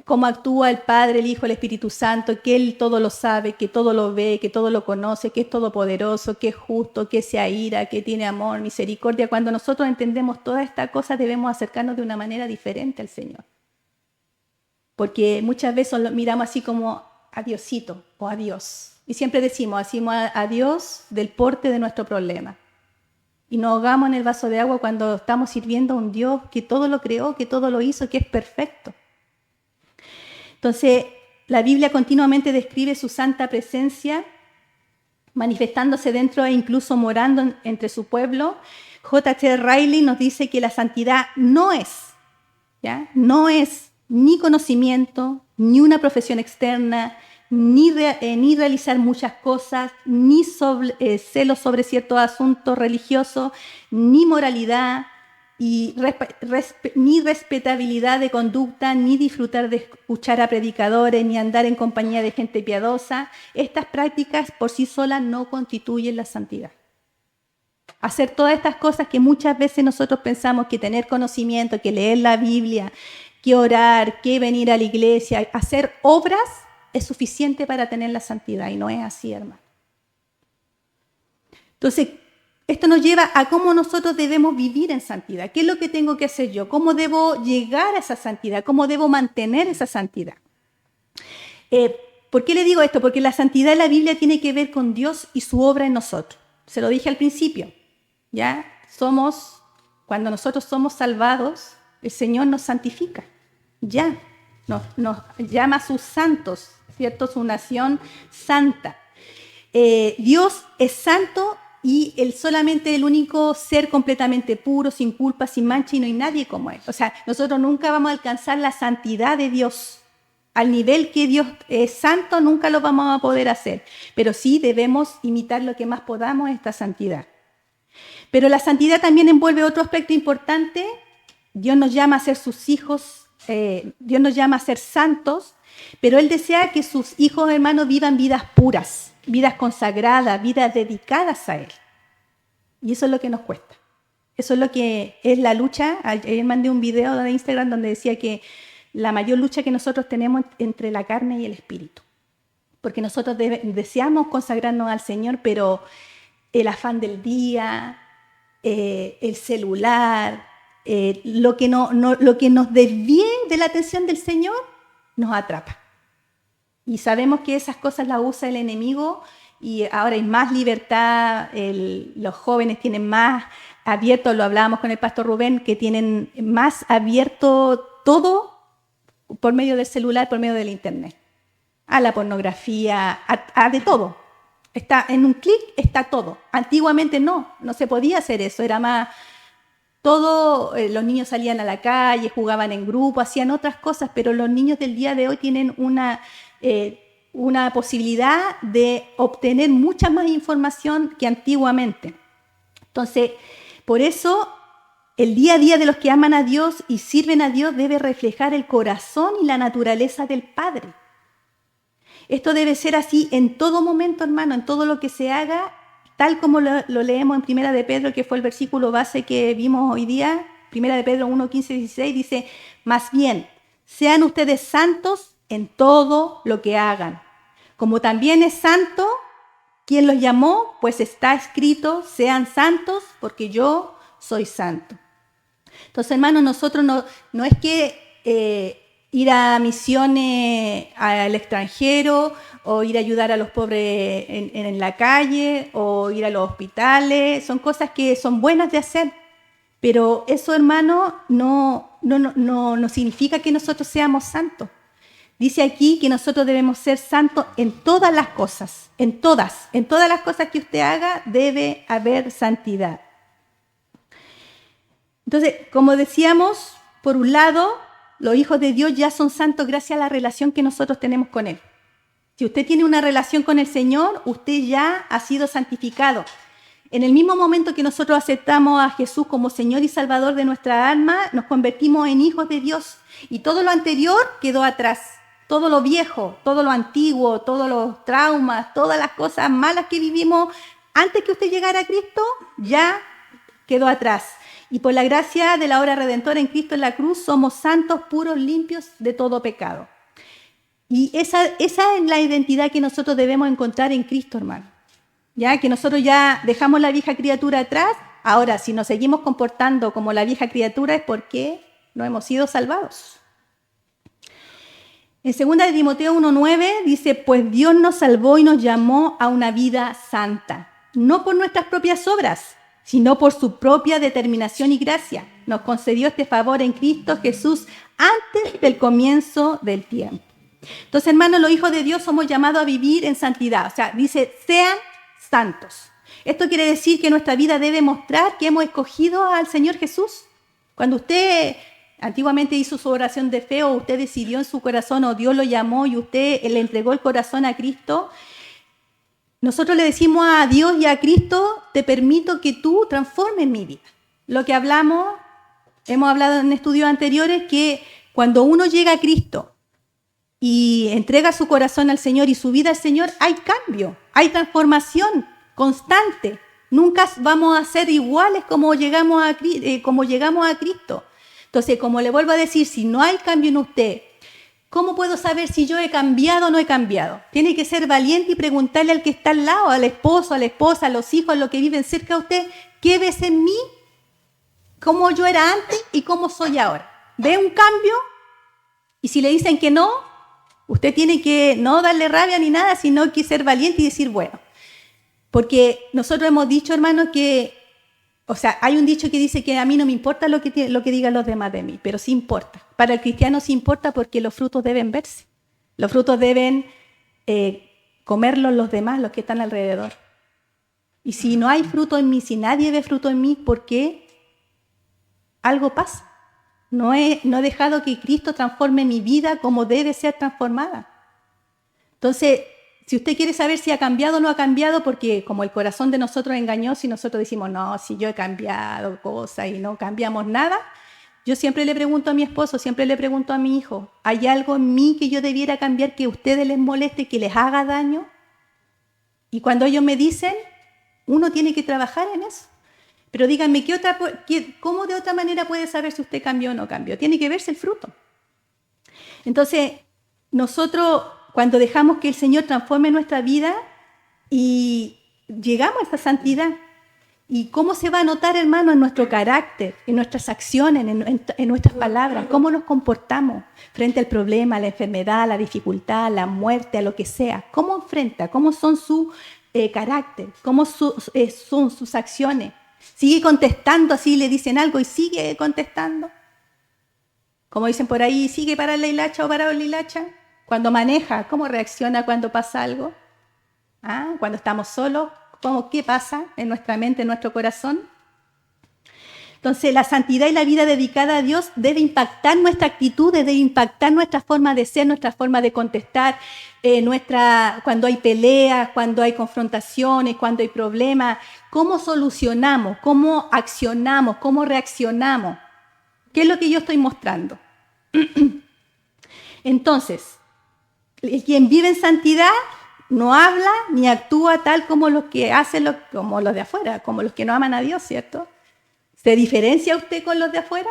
cómo actúa el Padre, el Hijo, el Espíritu Santo, que Él todo lo sabe, que todo lo ve, que todo lo conoce, que es todopoderoso, que es justo, que se aira, que tiene amor, misericordia. Cuando nosotros entendemos todas estas cosas, debemos acercarnos de una manera diferente al Señor. Porque muchas veces lo miramos así como a Diosito o a Dios. Y siempre decimos a Dios del porte de nuestro problema. Y nos ahogamos en el vaso de agua cuando estamos sirviendo a un Dios que todo lo creó, que todo lo hizo, que es perfecto. Entonces, la Biblia continuamente describe su santa presencia, manifestándose dentro e incluso morando entre su pueblo. J.T. Riley nos dice que la santidad no es ni conocimiento, ni una profesión externa, ni realizar muchas cosas, ni celos sobre ciertos asuntos religiosos, ni moralidad, ni respetabilidad de conducta, ni disfrutar de escuchar a predicadores, ni andar en compañía de gente piadosa. Estas prácticas por sí solas no constituyen la santidad. Hacer todas estas cosas que muchas veces nosotros pensamos que tener conocimiento, que leer la Biblia, que orar, que venir a la iglesia, hacer obras es suficiente para tener la santidad, y no es así, hermano. Entonces, esto nos lleva a cómo nosotros debemos vivir en santidad. ¿Qué es lo que tengo que hacer yo? ¿Cómo debo llegar a esa santidad? ¿Cómo debo mantener esa santidad? ¿Por qué le digo esto? Porque la santidad en la Biblia tiene que ver con Dios y su obra en nosotros. Se lo dije al principio, ¿ya? Cuando nosotros somos salvados, el Señor nos santifica, ya. Nos llama a sus santos, ¿cierto? Su nación santa. Dios es santo y Él solamente es el único ser completamente puro, sin culpa, sin mancha, y no hay nadie como Él. O sea, nosotros nunca vamos a alcanzar la santidad de Dios. Al nivel que Dios es santo, nunca lo vamos a poder hacer. Pero sí debemos imitar lo que más podamos, esta santidad. Pero la santidad también envuelve otro aspecto importante. Dios nos llama a ser sus hijos, Dios nos llama a ser santos, pero Él desea que sus hijos, hermanos, vivan vidas puras, vidas consagradas, vidas dedicadas a Él. Y eso es lo que nos cuesta. Eso es lo que es la lucha. Ayer mandé un video de Instagram donde decía que la mayor lucha que nosotros tenemos entre la carne y el espíritu. Porque nosotros deseamos consagrarnos al Señor, pero el afán del día, el celular, lo que nos desvíe de la atención del Señor, nos atrapa. Y sabemos que esas cosas las usa el enemigo y ahora hay más libertad, los jóvenes tienen más abierto, lo hablábamos con el pastor Rubén, que tienen más abierto todo por medio del celular, por medio del internet. A la pornografía, a de todo. Está en un clic, está todo. Antiguamente no se podía hacer eso, era más todo, los niños salían a la calle, jugaban en grupo, hacían otras cosas, pero los niños del día de hoy tienen una posibilidad de obtener mucha más información que antiguamente. Entonces, por eso el día a día de los que aman a Dios y sirven a Dios debe reflejar el corazón y la naturaleza del Padre. Esto debe ser así en todo momento, hermano, en todo lo que se haga, tal como lo leemos en Primera de Pedro, que fue el versículo base que vimos hoy día. Primera de Pedro 1, 15, 16 dice, más bien, sean ustedes santos en todo lo que hagan. Como también es santo quien los llamó, pues está escrito, sean santos porque yo soy santo. Entonces, hermanos, nosotros no es que ir a misiones al extranjero o ir a ayudar a los pobres en la calle o ir a los hospitales, son cosas que son buenas de hacer, pero eso, hermano, no significa que nosotros seamos santos. Dice aquí que nosotros debemos ser santos en todas las cosas, en todas las cosas que usted haga debe haber santidad. Entonces, como decíamos, por un lado, los hijos de Dios ya son santos gracias a la relación que nosotros tenemos con Él. Si usted tiene una relación con el Señor, usted ya ha sido santificado. En el mismo momento que nosotros aceptamos a Jesús como Señor y Salvador de nuestra alma, nos convertimos en hijos de Dios. Y todo lo anterior quedó atrás. Todo lo viejo, todo lo antiguo, todos los traumas, todas las cosas malas que vivimos antes que usted llegara a Cristo, ya quedó atrás. Y por la gracia de la obra redentora en Cristo en la cruz, somos santos, puros, limpios de todo pecado. Y esa es la identidad que nosotros debemos encontrar en Cristo, hermano. Ya que nosotros ya dejamos la vieja criatura atrás. Ahora, si nos seguimos comportando como la vieja criatura es porque no hemos sido salvados. En 2 de Timoteo 1:9 dice, pues Dios nos salvó y nos llamó a una vida santa, no por nuestras propias obras, sino por su propia determinación y gracia. Nos concedió este favor en Cristo Jesús antes del comienzo del tiempo. Entonces, hermanos, los hijos de Dios somos llamados a vivir en santidad. O sea, dice, sean santos. Esto quiere decir que nuestra vida debe mostrar que hemos escogido al Señor Jesús. Cuando usted antiguamente hizo su oración de fe o usted decidió en su corazón o Dios lo llamó y usted le entregó el corazón a Cristo, nosotros le decimos a Dios y a Cristo, te permito que tú transformes mi vida. Lo que hemos hablado en estudios anteriores, que cuando uno llega a Cristo y entrega su corazón al Señor y su vida al Señor, hay cambio, hay transformación constante. Nunca vamos a ser iguales como llegamos a Cristo. Entonces, como le vuelvo a decir, si no hay cambio en usted, ¿cómo puedo saber si yo he cambiado o no he cambiado? Tiene que ser valiente y preguntarle al que está al lado, al esposo, a la esposa, a los hijos, a los que viven cerca de usted, ¿qué ves en mí? ¿Cómo yo era antes y cómo soy ahora? ¿Ve un cambio? Y si le dicen que no, usted tiene que no darle rabia ni nada, sino que ser valiente y decir, bueno. Porque nosotros hemos dicho, hermanos, que, o sea, hay un dicho que dice que a mí no me importa lo que digan los demás de mí, pero sí importa. Para el cristiano sí importa porque los frutos deben verse. Los frutos deben comerlos los demás, los que están alrededor. Y si no hay fruto en mí, si nadie ve fruto en mí, ¿por qué? Algo pasa. No he dejado que Cristo transforme mi vida como debe ser transformada. Entonces, si usted quiere saber si ha cambiado o no ha cambiado, porque como el corazón de nosotros engañó, si nosotros decimos, no, si yo he cambiado cosas y no cambiamos nada, yo siempre le pregunto a mi esposo, siempre le pregunto a mi hijo, ¿hay algo en mí que yo debiera cambiar que a ustedes les moleste, que les haga daño? Y cuando ellos me dicen, uno tiene que trabajar en eso. Pero díganme, ¿cómo de otra manera puede saber si usted cambió o no cambió? Tiene que verse el fruto. Entonces, nosotros, cuando dejamos que el Señor transforme nuestra vida y llegamos a esa santidad, ¿Y cómo se va a notar, hermano, en nuestro carácter, en nuestras acciones, en nuestras palabras? ¿Cómo nos comportamos frente al problema, a la enfermedad, a la dificultad, a la muerte, a lo que sea? ¿Cómo enfrenta? ¿Cómo son su carácter? ¿Cómo son sus acciones? ¿Sigue contestando así, le dicen algo y sigue contestando? Como dicen por ahí, ¿sigue para la hilacha o para la hilacha? Cuando maneja, ¿cómo reacciona cuando pasa algo? Cuando estamos solos, ¿qué pasa en nuestra mente, en nuestro corazón? Entonces, la santidad y la vida dedicada a Dios debe impactar nuestra actitud, debe impactar nuestra forma de ser, nuestra forma de contestar, cuando hay peleas, cuando hay confrontaciones, cuando hay problemas, cómo solucionamos, cómo accionamos, cómo reaccionamos. ¿Qué es lo que yo estoy mostrando? Entonces, quien vive en santidad no habla ni actúa tal como los que hacen como los de afuera, como los que no aman a Dios, ¿cierto? ¿Se diferencia usted con los de afuera?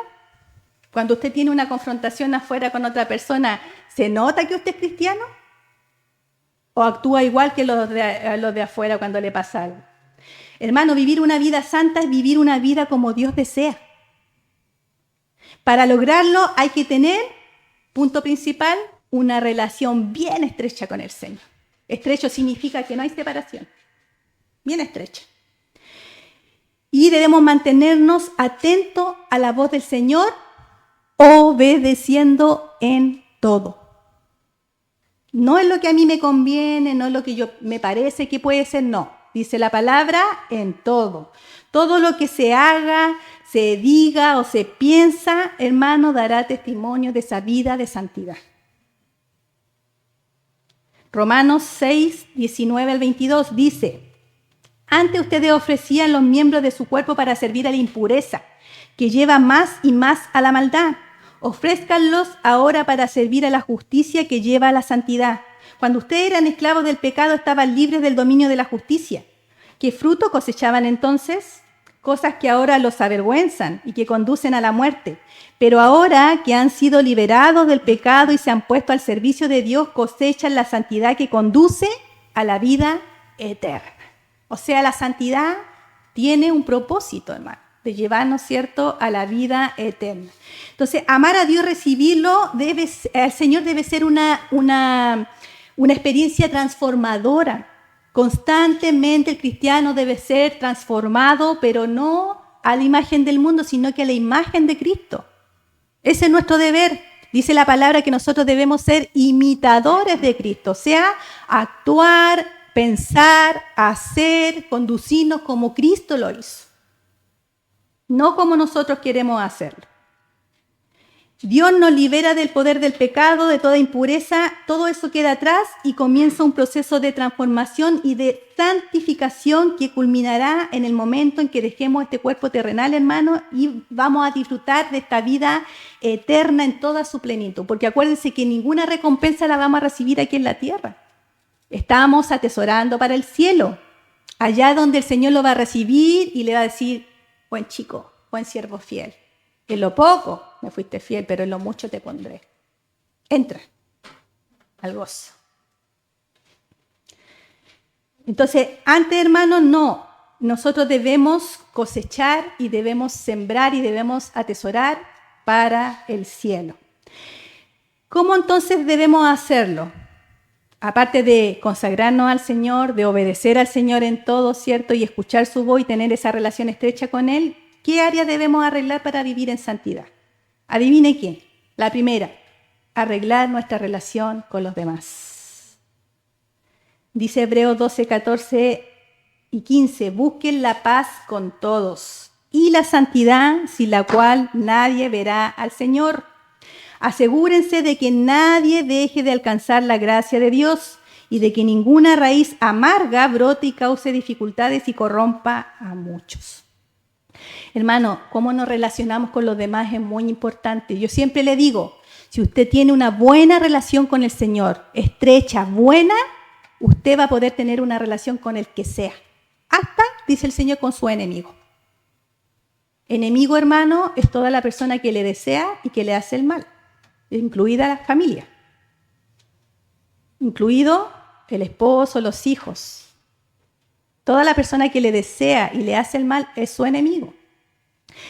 Cuando usted tiene una confrontación afuera con otra persona, ¿se nota que usted es cristiano? ¿O actúa igual que los de afuera cuando le pasa algo? Hermano, vivir una vida santa es vivir una vida como Dios desea. Para lograrlo hay que tener, punto principal, una relación bien estrecha con el Señor. Estrecho significa que no hay separación. Bien estrecha. Y debemos mantenernos atentos a la voz del Señor, obedeciendo en todo. No es lo que a mí me conviene, no es lo que me parece que puede ser, no. Dice la palabra en todo. Todo lo que se haga, se diga o se piensa, hermano, dará testimonio de esa vida de santidad. Romanos 6, 19 al 22 dice: antes ustedes ofrecían los miembros de su cuerpo para servir a la impureza, que lleva más y más a la maldad. Ofrézcanlos ahora para servir a la justicia, que lleva a la santidad. Cuando ustedes eran esclavos del pecado, estaban libres del dominio de la justicia. ¿Qué fruto cosechaban entonces? Cosas que ahora los avergüenzan y que conducen a la muerte. Pero ahora que han sido liberados del pecado y se han puesto al servicio de Dios, cosechan la santidad que conduce a la vida eterna. O sea, la santidad tiene un propósito, hermano, de llevarnos, ¿cierto?, a la vida eterna. Entonces, amar a Dios, recibirlo, al Señor debe ser una experiencia transformadora. Constantemente el cristiano debe ser transformado, pero no a la imagen del mundo, sino que a la imagen de Cristo. Ese es nuestro deber. Dice la palabra que nosotros debemos ser imitadores de Cristo, o sea, actuar, pensar, hacer, conducirnos como Cristo lo hizo, no como nosotros queremos hacerlo. Dios nos libera del poder del pecado, de toda impureza, todo eso queda atrás y comienza un proceso de transformación y de santificación que culminará en el momento en que dejemos este cuerpo terrenal, hermano, y vamos a disfrutar de esta vida eterna en toda su plenitud, porque acuérdense que ninguna recompensa la vamos a recibir aquí en la tierra. Estamos atesorando para el cielo, allá donde el Señor lo va a recibir y le va a decir: buen chico, buen siervo fiel. En lo poco me fuiste fiel, pero en lo mucho te pondré. Entra al gozo. Entonces, antes, hermanos, no. Nosotros debemos cosechar y debemos sembrar y debemos atesorar para el cielo. ¿Cómo entonces debemos hacerlo? Aparte de consagrarnos al Señor, de obedecer al Señor en todo, ¿cierto? Y escuchar su voz y tener esa relación estrecha con Él, ¿qué área debemos arreglar para vivir en santidad? Adivine qué. La primera, arreglar nuestra relación con los demás. Dice Hebreos 12, 14 y 15, busquen la paz con todos y la santidad, sin la cual nadie verá al Señor. Asegúrense de que nadie deje de alcanzar la gracia de Dios y de que ninguna raíz amarga brote y cause dificultades y corrompa a muchos. Hermano, cómo nos relacionamos con los demás es muy importante. Yo siempre le digo, si usted tiene una buena relación con el Señor, estrecha, buena, usted va a poder tener una relación con el que sea. Hasta, dice el Señor, con su enemigo. Enemigo, hermano, es toda la persona que le desea y que le hace el mal, incluida la familia, incluido el esposo, los hijos. Toda la persona que le desea y le hace el mal es su enemigo.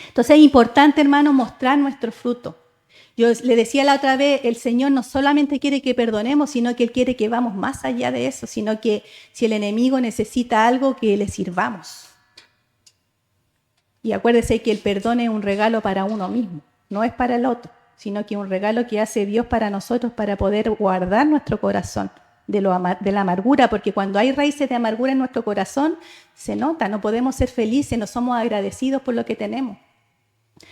Entonces es importante, hermano, mostrar nuestro fruto. Yo le decía la otra vez, el Señor no solamente quiere que perdonemos, sino que Él quiere que vamos más allá de eso, sino que si el enemigo necesita algo, que le sirvamos. Y acuérdese que el perdón es un regalo para uno mismo, no es para el otro, sino que es un regalo que hace Dios para nosotros para poder guardar nuestro corazón de la amargura, porque cuando hay raíces de amargura en nuestro corazón, se nota, no podemos ser felices, no somos agradecidos por lo que tenemos.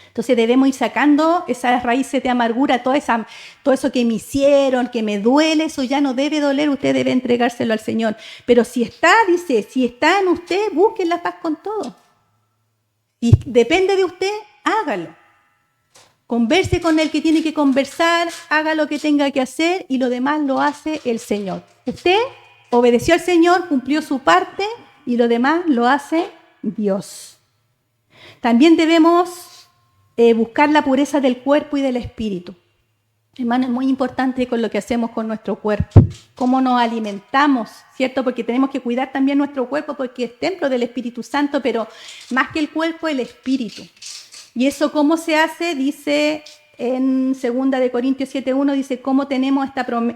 Entonces debemos ir sacando esas raíces de amargura, todo eso que me hicieron, que me duele, eso ya no debe doler, usted debe entregárselo al Señor. Pero si está en usted, busque la paz con todo. Y depende de usted, hágalo. Converse con el que tiene que conversar, haga lo que tenga que hacer y lo demás lo hace el Señor. Usted obedeció al Señor, cumplió su parte y lo demás lo hace Dios. También debemos buscar la pureza del cuerpo y del espíritu. Hermano, es muy importante con lo que hacemos con nuestro cuerpo, cómo nos alimentamos, ¿cierto? Porque tenemos que cuidar también nuestro cuerpo porque es templo del Espíritu Santo, pero más que el cuerpo, el espíritu. ¿Y eso cómo se hace? Dice en 2 de Corintios 7:1, dice, ¿cómo tenemos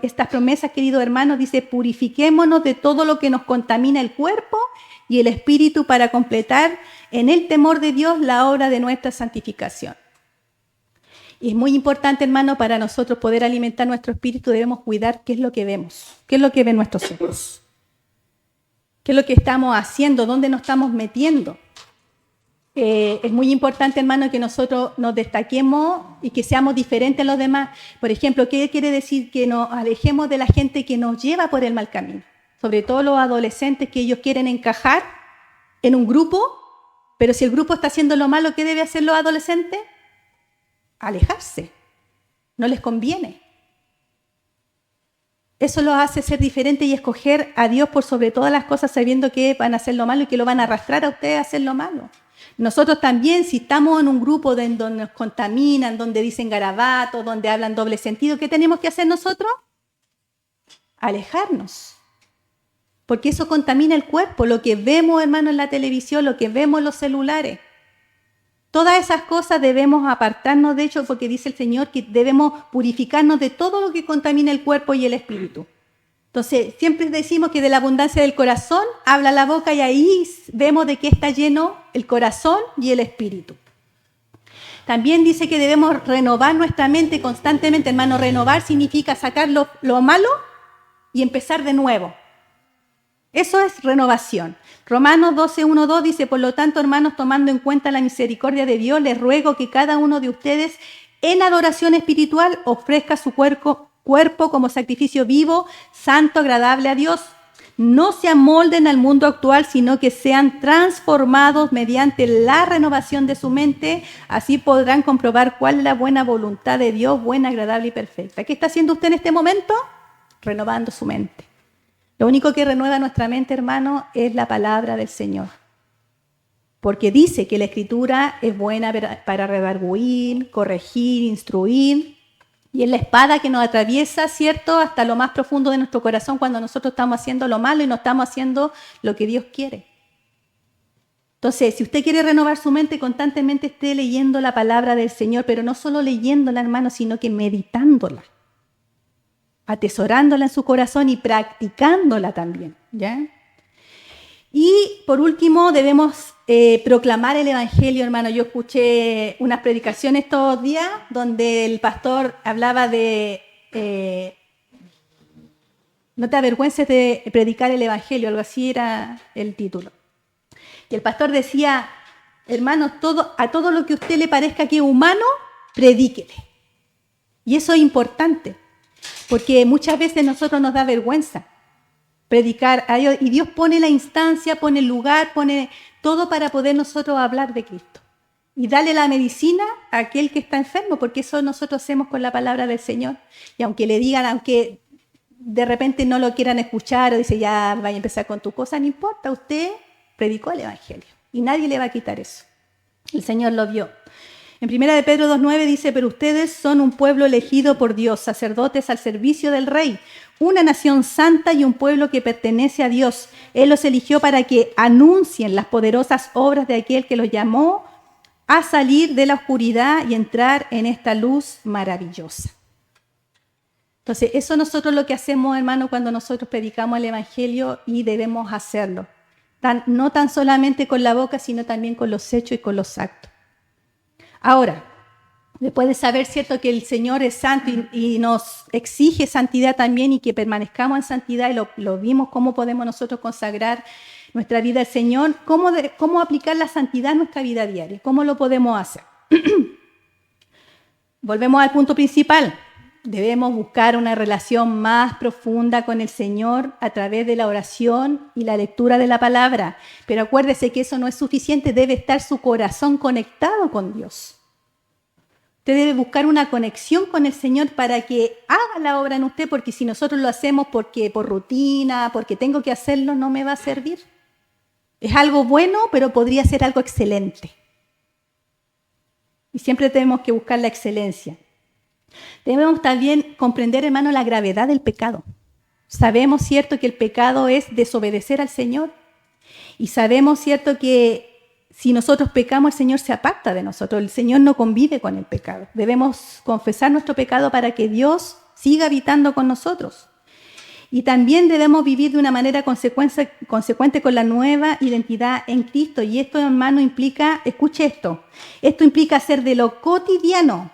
estas promesas, queridos hermanos? Dice, purifiquémonos de todo lo que nos contamina el cuerpo y el espíritu para completar en el temor de Dios la obra de nuestra santificación. Y es muy importante, hermano, para nosotros poder alimentar nuestro espíritu, debemos cuidar qué es lo que vemos, qué es lo que ven nuestros ojos, qué es lo que estamos haciendo, dónde nos estamos metiendo. Es muy importante, hermano, que nosotros nos destaquemos y que seamos diferentes a los demás. Por ejemplo, ¿qué quiere decir? Que nos alejemos de la gente que nos lleva por el mal camino. Sobre todo los adolescentes que ellos quieren encajar en un grupo, pero si el grupo está haciendo lo malo, ¿qué debe hacer los adolescentes? Alejarse. No les conviene. Eso los hace ser diferentes y escoger a Dios por sobre todas las cosas, sabiendo que van a hacer lo malo y que lo van a arrastrar a ustedes a hacer lo malo. Nosotros también, si estamos en un grupo donde nos contaminan, donde dicen garabatos, donde hablan doble sentido, ¿qué tenemos que hacer nosotros? Alejarnos. Porque eso contamina el cuerpo, lo que vemos, hermano, en la televisión, lo que vemos en los celulares. Todas esas cosas debemos apartarnos de ello porque dice el Señor que debemos purificarnos de todo lo que contamina el cuerpo y el espíritu. Entonces, siempre decimos que de la abundancia del corazón habla la boca y ahí vemos de qué está lleno el corazón y el espíritu. También dice que debemos renovar nuestra mente constantemente. Hermano, renovar significa sacar lo malo y empezar de nuevo. Eso es renovación. Romanos 12:1-2 dice, por lo tanto, hermanos, tomando en cuenta la misericordia de Dios, les ruego que cada uno de ustedes en adoración espiritual ofrezca su cuerpo como sacrificio vivo, santo, agradable a Dios. No se amolden al mundo actual, sino que sean transformados mediante la renovación de su mente. Así podrán comprobar cuál es la buena voluntad de Dios, buena, agradable y perfecta. ¿Qué está haciendo usted en este momento? Renovando su mente. Lo único que renueva nuestra mente, hermano, es la palabra del Señor. Porque dice que la Escritura es buena para redarguir, corregir, instruir. Y es la espada que nos atraviesa, ¿cierto?, hasta lo más profundo de nuestro corazón cuando nosotros estamos haciendo lo malo y no estamos haciendo lo que Dios quiere. Entonces, si usted quiere renovar su mente, constantemente esté leyendo la palabra del Señor, pero no solo leyéndola, hermano, sino que meditándola, atesorándola en su corazón y practicándola también, ¿ya? Y por último, debemos proclamar el Evangelio, hermano. Yo escuché unas predicaciones estos días donde el pastor hablaba de no te avergüences de predicar el Evangelio, algo así era el título. Y el pastor decía, hermanos, a todo lo que a usted le parezca que es humano, predíquele. Y eso es importante, porque muchas veces a nosotros nos da vergüenza predicar a Dios, y Dios pone la instancia, pone el lugar, pone todo para poder nosotros hablar de Cristo y darle la medicina a aquel que está enfermo, porque eso nosotros hacemos con la palabra del Señor. Y aunque le digan, aunque de repente no lo quieran escuchar o dice ya vaya a empezar con tu cosa, no importa, usted predicó el Evangelio y nadie le va a quitar eso. El Señor lo vio. En 1 de Pedro 2:9 dice, pero ustedes son un pueblo elegido por Dios, sacerdotes al servicio del Rey. una nación santa y un pueblo que pertenece a Dios. Él los eligió para que anuncien las poderosas obras de aquel que los llamó a salir de la oscuridad y entrar en esta luz maravillosa. Entonces, eso nosotros lo que hacemos, hermano, cuando nosotros predicamos el Evangelio, y debemos hacerlo. No tan solamente con la boca, sino también con los hechos y con los actos. Ahora, después de saber, cierto, que el Señor es santo y nos exige santidad también y que permanezcamos en santidad, y lo vimos cómo podemos nosotros consagrar nuestra vida al Señor, cómo aplicar la santidad en nuestra vida diaria, cómo lo podemos hacer. Volvemos al punto principal. Debemos buscar una relación más profunda con el Señor a través de la oración y la lectura de la palabra. Pero acuérdese que eso no es suficiente, debe estar su corazón conectado con Dios. Usted debe buscar una conexión con el Señor para que haga la obra en usted, porque si nosotros lo hacemos por rutina, porque tengo que hacerlo, no me va a servir. Es algo bueno, pero podría ser algo excelente. Y siempre tenemos que buscar la excelencia. Debemos también comprender, hermano, la gravedad del pecado. Sabemos, cierto, que el pecado es desobedecer al Señor. Y sabemos, cierto, que si nosotros pecamos, el Señor se aparta de nosotros. El Señor no convive con el pecado. Debemos confesar nuestro pecado para que Dios siga habitando con nosotros. Y también debemos vivir de una manera consecuente con la nueva identidad en Cristo. Y esto, hermano, implica, escuche esto implica hacer de lo cotidiano,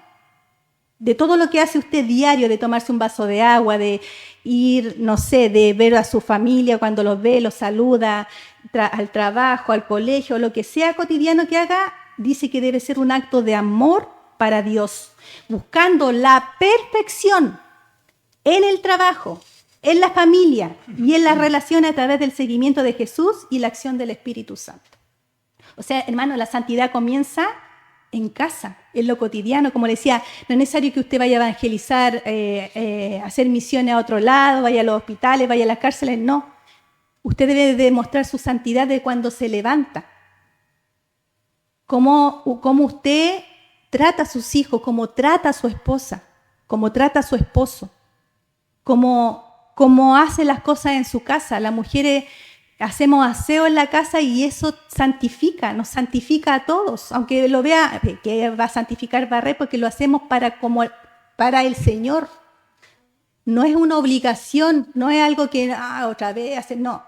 de todo lo que hace usted diario, de tomarse un vaso de agua, de ir, no sé, de ver a su familia cuando los ve, los saluda, al trabajo, al colegio, lo que sea cotidiano que haga, dice que debe ser un acto de amor para Dios, buscando la perfección en el trabajo, en la familia y en las relaciones a través del seguimiento de Jesús y la acción del Espíritu Santo. O sea, hermano, la santidad comienza en casa, en lo cotidiano. Como le decía, no es necesario que usted vaya a evangelizar, hacer misiones a otro lado, vaya a los hospitales, vaya a las cárceles, no. Usted debe demostrar su santidad de cuando se levanta. Cómo usted trata a sus hijos, cómo trata a su esposa, cómo trata a su esposo, cómo hace las cosas en su casa. Las mujeres hacemos aseo en la casa y eso nos santifica a todos. Aunque lo vea, que va a santificar barrer, porque lo hacemos para el Señor. No es una obligación, no es algo que otra vez hacer, no.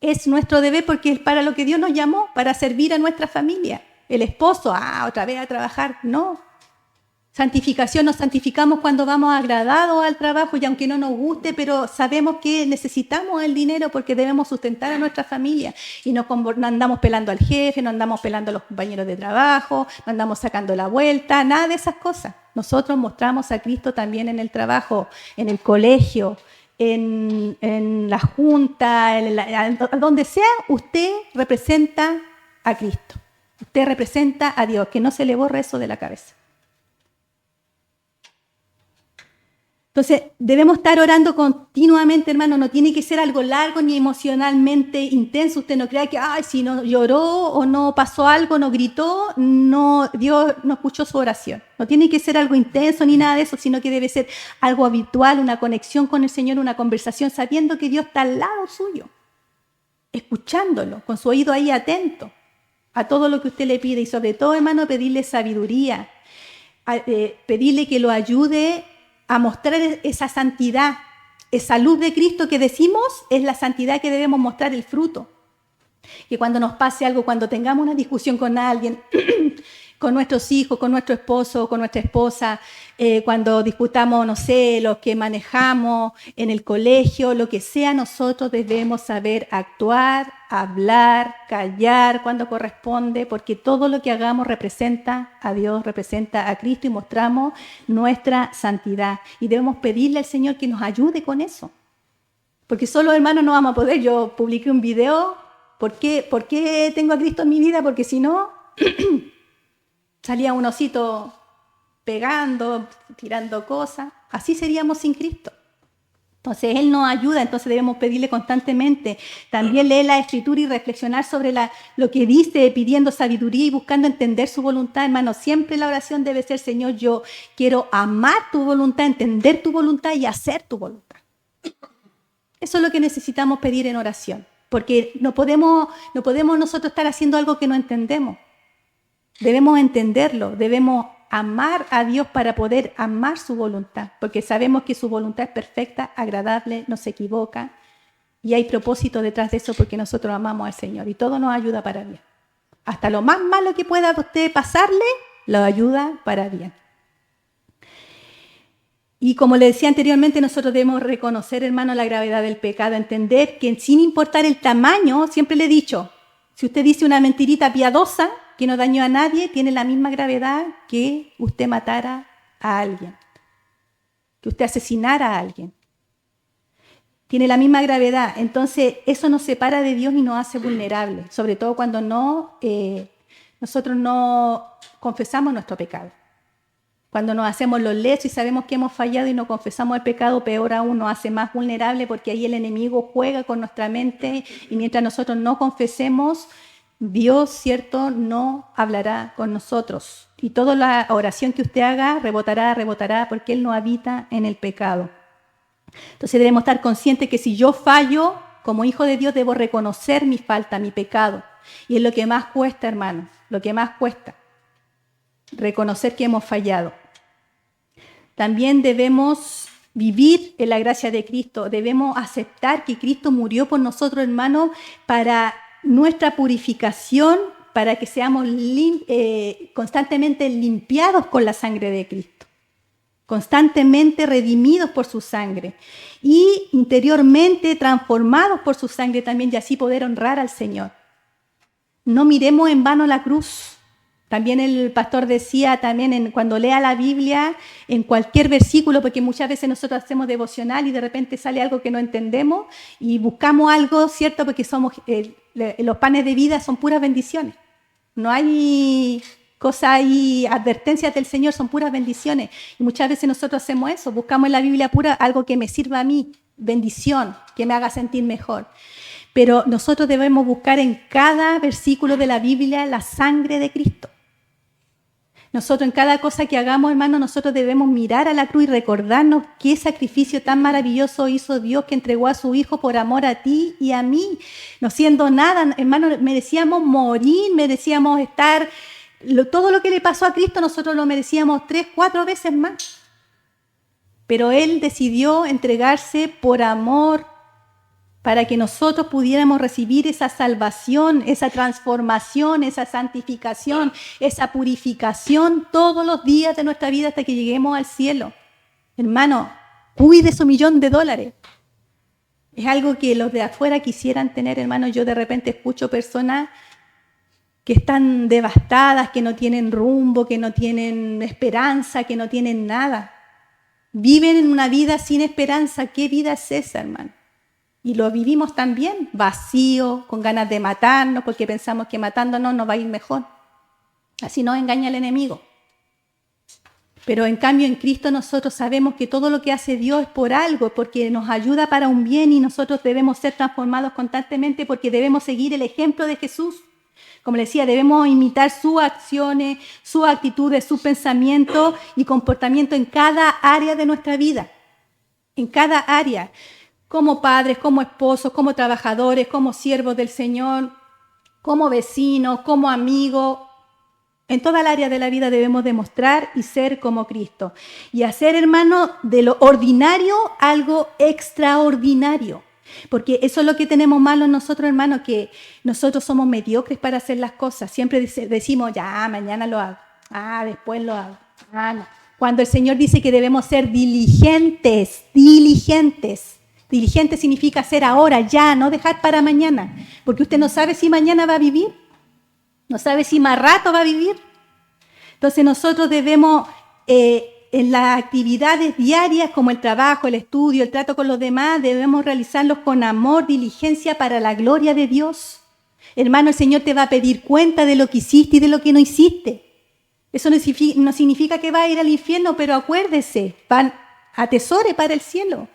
Es nuestro deber porque es para lo que Dios nos llamó, para servir a nuestra familia. El esposo, otra vez a trabajar, no. Santificación, nos santificamos cuando vamos agradados al trabajo y aunque no nos guste, pero sabemos que necesitamos el dinero porque debemos sustentar a nuestra familia y no andamos pelando al jefe, no andamos pelando a los compañeros de trabajo, no andamos sacando la vuelta, nada de esas cosas. Nosotros mostramos a Cristo también en el trabajo, en el colegio, en la junta, donde sea, usted representa a Cristo. Usted representa a Dios, que no se le borre eso de la cabeza. Entonces, debemos estar orando continuamente, hermano. No tiene que ser algo largo ni emocionalmente intenso. Usted no crea que, si no lloró o no pasó algo, no gritó, Dios no escuchó su oración. No tiene que ser algo intenso ni nada de eso, sino que debe ser algo habitual, una conexión con el Señor, una conversación, sabiendo que Dios está al lado suyo, escuchándolo, con su oído ahí atento a todo lo que usted le pide. Y sobre todo, hermano, pedirle sabiduría, pedirle que lo ayude a mostrar esa santidad, esa luz de Cristo que decimos es la santidad que debemos mostrar, el fruto. Que cuando nos pase algo, cuando tengamos una discusión con alguien, con nuestros hijos, con nuestro esposo, con nuestra esposa, cuando disputamos, no sé, lo que manejamos en el colegio, lo que sea, nosotros debemos saber actuar, hablar, callar cuando corresponde, porque todo lo que hagamos representa a Dios, representa a Cristo y mostramos nuestra santidad. Y debemos pedirle al Señor que nos ayude con eso. Porque solo, hermanos, no vamos a poder. Yo publiqué un video. ¿Por qué tengo a Cristo en mi vida? Porque si no, salía un osito pegando, tirando cosas. Así seríamos sin Cristo. Entonces, Él nos ayuda, entonces debemos pedirle constantemente. También leer la Escritura y reflexionar sobre lo que dice, pidiendo sabiduría y buscando entender su voluntad. Hermano, siempre la oración debe ser, Señor, yo quiero amar tu voluntad, entender tu voluntad y hacer tu voluntad. Eso es lo que necesitamos pedir en oración, porque no podemos nosotros estar haciendo algo que no entendemos. Debemos entenderlo, debemos amar a Dios para poder amar su voluntad, porque sabemos que su voluntad es perfecta, agradable, no se equivoca, y hay propósito detrás de eso porque nosotros amamos al Señor y todo nos ayuda para bien. Hasta lo más malo que pueda usted pasarle, lo ayuda para bien. Y como le decía anteriormente, nosotros debemos reconocer, hermano, la gravedad del pecado, entender que sin importar el tamaño, siempre le he dicho, si usted dice una mentirita piadosa que no dañó a nadie, tiene la misma gravedad que usted matara a alguien, que usted asesinara a alguien. Tiene la misma gravedad. Entonces, eso nos separa de Dios y nos hace vulnerables, sobre todo cuando nosotros no confesamos nuestro pecado. Cuando nos hacemos los lechos y sabemos que hemos fallado y no confesamos el pecado, peor aún nos hace más vulnerables porque ahí el enemigo juega con nuestra mente y mientras nosotros no confesemos, Dios, ¿cierto?, no hablará con nosotros. Y toda la oración que usted haga rebotará porque Él no habita en el pecado. Entonces debemos estar conscientes que si yo fallo, como hijo de Dios, debo reconocer mi falta, mi pecado. Y es lo que más cuesta, hermanos, lo que más cuesta, reconocer que hemos fallado. También debemos vivir en la gracia de Cristo, debemos aceptar que Cristo murió por nosotros, hermanos, para nuestra purificación, para que seamos constantemente limpiados con la sangre de Cristo, constantemente redimidos por su sangre y interiormente transformados por su sangre también y así poder honrar al Señor. No miremos en vano la cruz. También el pastor decía, cuando lea la Biblia, en cualquier versículo, porque muchas veces nosotros hacemos devocional y de repente sale algo que no entendemos y buscamos algo, ¿cierto? Porque los panes de vida son puras bendiciones. No hay cosas ahí, advertencias del Señor, son puras bendiciones. Y muchas veces nosotros hacemos eso, buscamos en la Biblia pura algo que me sirva a mí, bendición, que me haga sentir mejor. Pero nosotros debemos buscar en cada versículo de la Biblia la sangre de Cristo. Nosotros en cada cosa que hagamos, hermanos, nosotros debemos mirar a la cruz y recordarnos qué sacrificio tan maravilloso hizo Dios que entregó a su Hijo por amor a ti y a mí. No siendo nada, hermanos, merecíamos morir, merecíamos estar... Todo lo que le pasó a Cristo nosotros lo merecíamos 3, 4 veces más. Pero Él decidió entregarse por amor para que nosotros pudiéramos recibir esa salvación, esa transformación, esa santificación, esa purificación todos los días de nuestra vida hasta que lleguemos al cielo. Hermano, cuide su $1.000.000. Es algo que los de afuera quisieran tener, hermano. Yo de repente escucho personas que están devastadas, que no tienen rumbo, que no tienen esperanza, que no tienen nada. Viven en una vida sin esperanza. ¿Qué vida es esa, hermano? Y lo vivimos también, vacío, con ganas de matarnos, porque pensamos que matándonos nos va a ir mejor. Así nos engaña el enemigo. Pero en cambio en Cristo nosotros sabemos que todo lo que hace Dios es por algo, porque nos ayuda para un bien y nosotros debemos ser transformados constantemente porque debemos seguir el ejemplo de Jesús. Como le decía, debemos imitar sus acciones, sus actitudes, sus pensamientos y comportamientos en cada área de nuestra vida. En cada área. Como padres, como esposos, como trabajadores, como siervos del Señor, como vecinos, como amigos. En toda el área de la vida debemos demostrar y ser como Cristo. Y hacer, hermano, de lo ordinario algo extraordinario. Porque eso es lo que tenemos malo nosotros, hermano, que nosotros somos mediocres para hacer las cosas. Siempre decimos, ya, mañana lo hago. Después lo hago. No. Cuando el Señor dice que debemos ser diligentes. Diligente significa hacer ahora, ya, no dejar para mañana. Porque usted no sabe si mañana va a vivir. No sabe si más rato va a vivir. Entonces nosotros debemos, en las actividades diarias como el trabajo, el estudio, el trato con los demás, debemos realizarlos con amor, diligencia para la gloria de Dios. Hermano, el Señor te va a pedir cuenta de lo que hiciste y de lo que no hiciste. Eso no significa que va a ir al infierno, pero acuérdese, atesore para el cielo.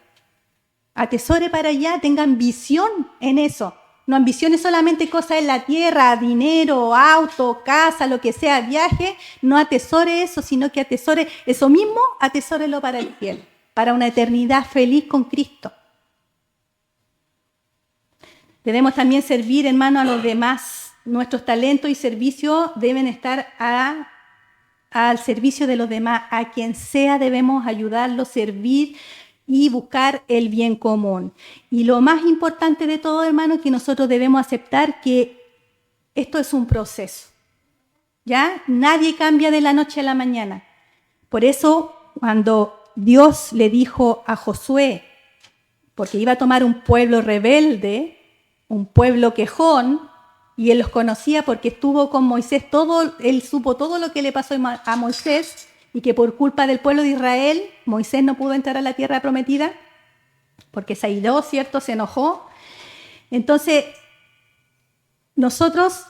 Atesore para allá, tenga ambición en eso. No ambiciones solamente cosas en la tierra, dinero, auto, casa, lo que sea, viaje. No atesore eso, sino que atesore eso mismo, atesórelo para el cielo, para una eternidad feliz con Cristo. Debemos también servir, hermano, a los demás. Nuestros talentos y servicios deben estar al servicio de los demás. A quien sea debemos ayudarlo, servir y buscar el bien común. Y lo más importante de todo, hermano, es que nosotros debemos aceptar que esto es un proceso. ¿Ya? Nadie cambia de la noche a la mañana. Por eso, cuando Dios le dijo a Josué, porque iba a tomar un pueblo rebelde, un pueblo quejón, y él los conocía porque estuvo con Moisés, él supo todo lo que le pasó a Moisés, y que por culpa del pueblo de Israel, Moisés no pudo entrar a la tierra prometida, porque se airó, ¿cierto? Se enojó. Entonces, nosotros,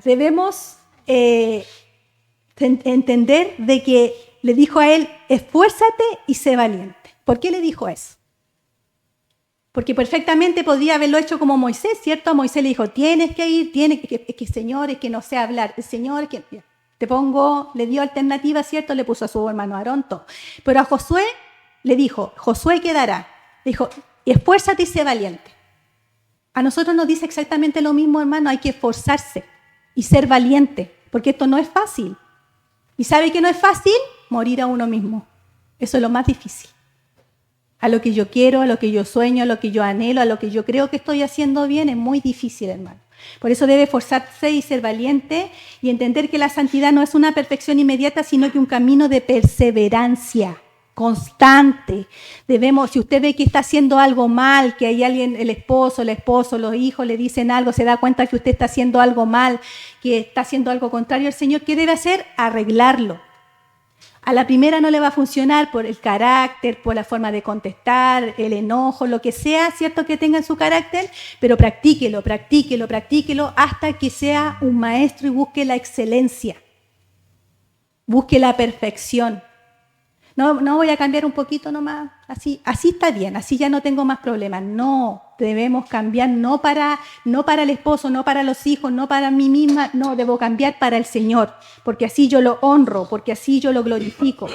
debemos entender de que le dijo a él, esfuérzate y sé valiente. ¿Por qué le dijo eso? Porque perfectamente podría haberlo hecho como Moisés, ¿cierto? A Moisés le dijo, tienes que ir, Señor, es que no sé hablar. El Señor, es que le dio alternativa, ¿cierto? Le puso a su hermano Aarón todo. Pero a Josué le dijo, Josué quedará. Le dijo, esfuérzate y sé valiente. A nosotros nos dice exactamente lo mismo, hermano, hay que esforzarse y ser valiente, porque esto no es fácil. ¿Y sabe que no es fácil? Morir a uno mismo. Eso es lo más difícil. A lo que yo quiero, a lo que yo sueño, a lo que yo anhelo, a lo que yo creo que estoy haciendo bien, es muy difícil, hermano. Por eso debe esforzarse y ser valiente y entender que la santidad no es una perfección inmediata, sino que un camino de perseverancia constante. Si usted ve que está haciendo algo mal, que hay alguien, el esposo, los hijos le dicen algo, se da cuenta que usted está haciendo algo mal, que está haciendo algo contrario al Señor, ¿qué debe hacer? Arreglarlo. A la primera no le va a funcionar por el carácter, por la forma de contestar, el enojo, lo que sea, cierto que tenga en su carácter, pero practíquelo hasta que sea un maestro y busque la excelencia, busque la perfección. No voy a cambiar un poquito nomás, así está bien, así ya no tengo más problemas. No, debemos cambiar no para el esposo, no para los hijos, no para mí misma, no, debo cambiar para el Señor, porque así yo lo honro, porque así yo lo glorifico.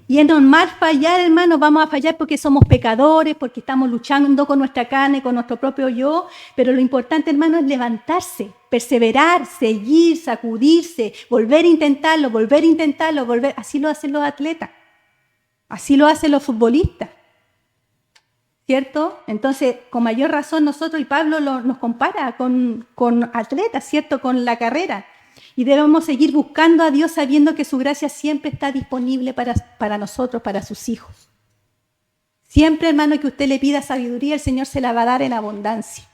Y es normal fallar, hermanos, vamos a fallar porque somos pecadores, porque estamos luchando con nuestra carne, con nuestro propio yo, pero lo importante, hermano, es levantarse, perseverar, seguir, sacudirse, volver a intentarlo, así lo hacen los atletas, así lo hacen los futbolistas, ¿cierto? Entonces, con mayor razón nosotros, y Pablo nos compara con atletas, ¿cierto? Con la carrera. Y debemos seguir buscando a Dios sabiendo que su gracia siempre está disponible para nosotros, para sus hijos. Siempre, hermano, que usted le pida sabiduría, el Señor se la va a dar en abundancia.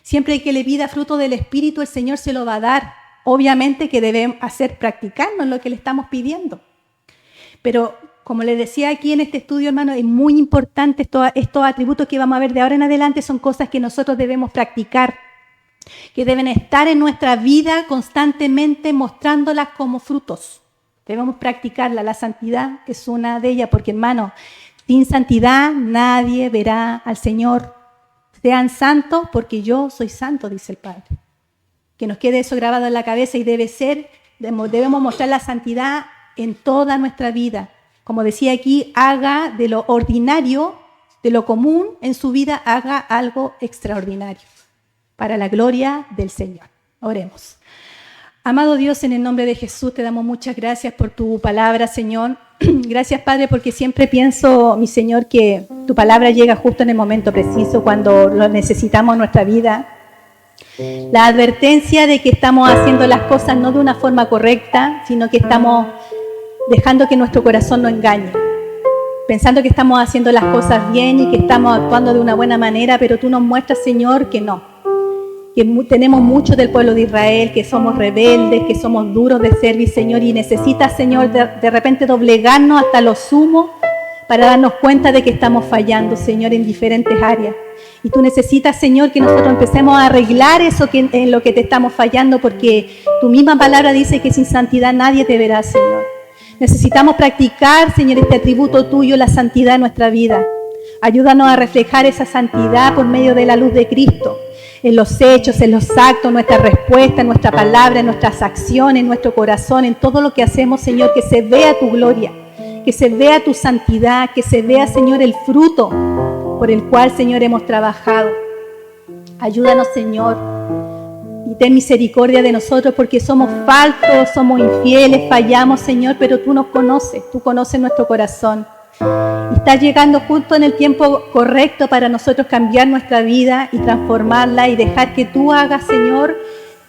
Siempre que le pida fruto del Espíritu, el Señor se lo va a dar. Obviamente que debemos practicarnos lo que le estamos pidiendo. Pero, como les decía aquí en este estudio, hermano, es muy importante estos atributos que vamos a ver de ahora en adelante, son cosas que nosotros debemos practicar, que deben estar en nuestra vida constantemente mostrándolas como frutos. Debemos practicarla. La santidad es una de ellas, porque, hermano, sin santidad nadie verá al Señor. Sean santos porque yo soy santo, dice el Padre. Que nos quede eso grabado en la cabeza y debemos mostrar la santidad en toda nuestra vida. Como decía aquí, haga de lo ordinario, de lo común en su vida, haga algo extraordinario, para la gloria del Señor. Oremos. Amado Dios, en el nombre de Jesús, te damos muchas gracias por tu palabra, Señor. Gracias, Padre, porque siempre pienso, mi Señor, que tu palabra llega justo en el momento preciso, cuando lo necesitamos en nuestra vida. La advertencia de que estamos haciendo las cosas no de una forma correcta, sino que estamos dejando que nuestro corazón nos engañe, pensando que estamos haciendo las cosas bien y que estamos actuando de una buena manera, pero tú nos muestras, Señor, que no. Que tenemos mucho del pueblo de Israel, que somos rebeldes, que somos duros de servir, Señor, y necesitas, Señor, de repente doblegarnos hasta lo sumo para darnos cuenta de que estamos fallando, Señor, en diferentes áreas. Y tú necesitas, Señor, que nosotros empecemos a arreglar eso en lo que te estamos fallando, porque tu misma palabra dice que sin santidad nadie te verá, Señor. Necesitamos practicar, Señor, este atributo tuyo, la santidad en nuestra vida. Ayúdanos a reflejar esa santidad por medio de la luz de Cristo, en los hechos, en los actos, en nuestra respuesta, en nuestra palabra, en nuestras acciones, en nuestro corazón, en todo lo que hacemos, Señor, que se vea tu gloria, que se vea tu santidad, que se vea, Señor, el fruto por el cual, Señor, hemos trabajado. Ayúdanos, Señor, y ten misericordia de nosotros porque somos faltos, somos infieles, fallamos, Señor, pero tú nos conoces, tú conoces nuestro corazón. Y estás llegando justo en el tiempo correcto para nosotros cambiar nuestra vida y transformarla y dejar que tú hagas, Señor,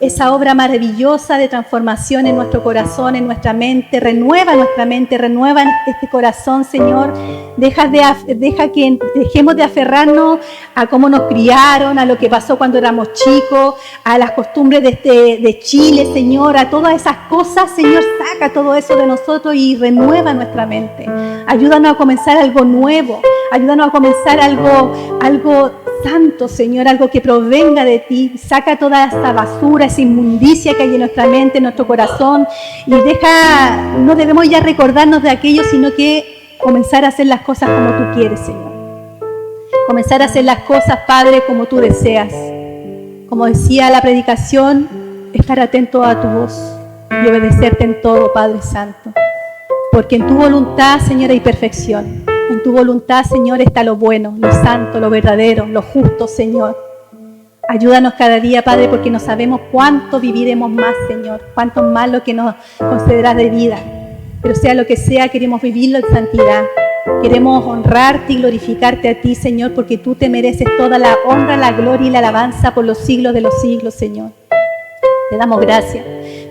esa obra maravillosa de transformación en nuestro corazón, en nuestra mente. Renueva nuestra mente, renueva este corazón, Señor. Deja que dejemos de aferrarnos a cómo nos criaron, a lo que pasó cuando éramos chicos, a las costumbres de Chile, Señor, a todas esas cosas, Señor. Saca todo eso de nosotros y renueva nuestra mente. Ayúdanos a comenzar algo nuevo. Ayúdanos a comenzar algo santo, Señor, algo que provenga de ti. Saca toda esa basura, esa inmundicia que hay en nuestra mente, en nuestro corazón, y no debemos ya recordarnos de aquello, sino que comenzar a hacer las cosas como tú quieres, Señor. Comenzar a hacer las cosas, Padre, como tú deseas. Como decía la predicación, estar atento a tu voz y obedecerte en todo, Padre Santo. Porque en tu voluntad, Señor, hay perfección. En tu voluntad, Señor, está lo bueno, lo santo, lo verdadero, lo justo, Señor. Ayúdanos cada día, Padre, porque no sabemos cuánto viviremos más, Señor. Cuánto más lo que nos concederás de vida. Pero sea lo que sea, queremos vivirlo en santidad. Queremos honrarte y glorificarte a ti, Señor, porque tú te mereces toda la honra, la gloria y la alabanza por los siglos de los siglos, Señor. Te damos gracias.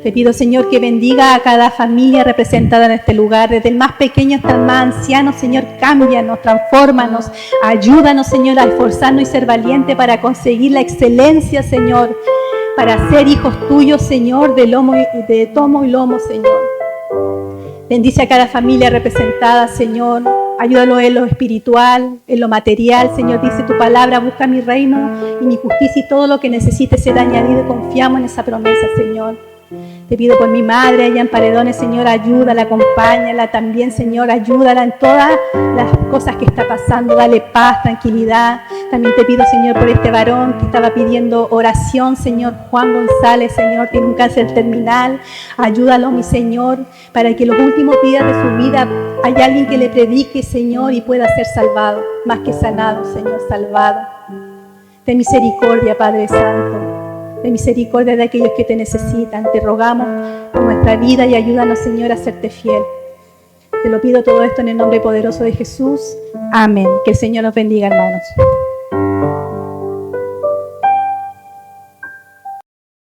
Te pido, Señor, que bendiga a cada familia representada en este lugar, desde el más pequeño hasta el más anciano. Señor, cámbianos, transfórmanos, ayúdanos, Señor, a esforzarnos y ser valientes para conseguir la excelencia, Señor, para ser hijos tuyos, Señor, de tomo y lomo, Señor. Bendice a cada familia representada, Señor. Ayúdanos en lo espiritual, en lo material. Señor, dice tu palabra, busca mi reino y mi justicia y todo lo que necesite será añadido. Confiamos en esa promesa, Señor. Te pido por mi madre allá en Paredones, Señor, ayúdala, acompáñala también, Señor, ayúdala en todas las cosas que está pasando, dale paz, tranquilidad. También te pido, Señor, por este varón que estaba pidiendo oración, Señor, Juan González, Señor, tiene un cáncer terminal, ayúdalo, mi Señor, para que en los últimos días de su vida haya alguien que le predique, Señor, y pueda ser salvado, más que sanado, Señor, salvado. Ten misericordia, Padre Santo. De misericordia de aquellos que te necesitan. Te rogamos por nuestra vida y ayúdanos, Señor, a serte fiel. Te lo pido todo esto en el nombre poderoso de Jesús. Amén. Que el Señor nos bendiga, hermanos.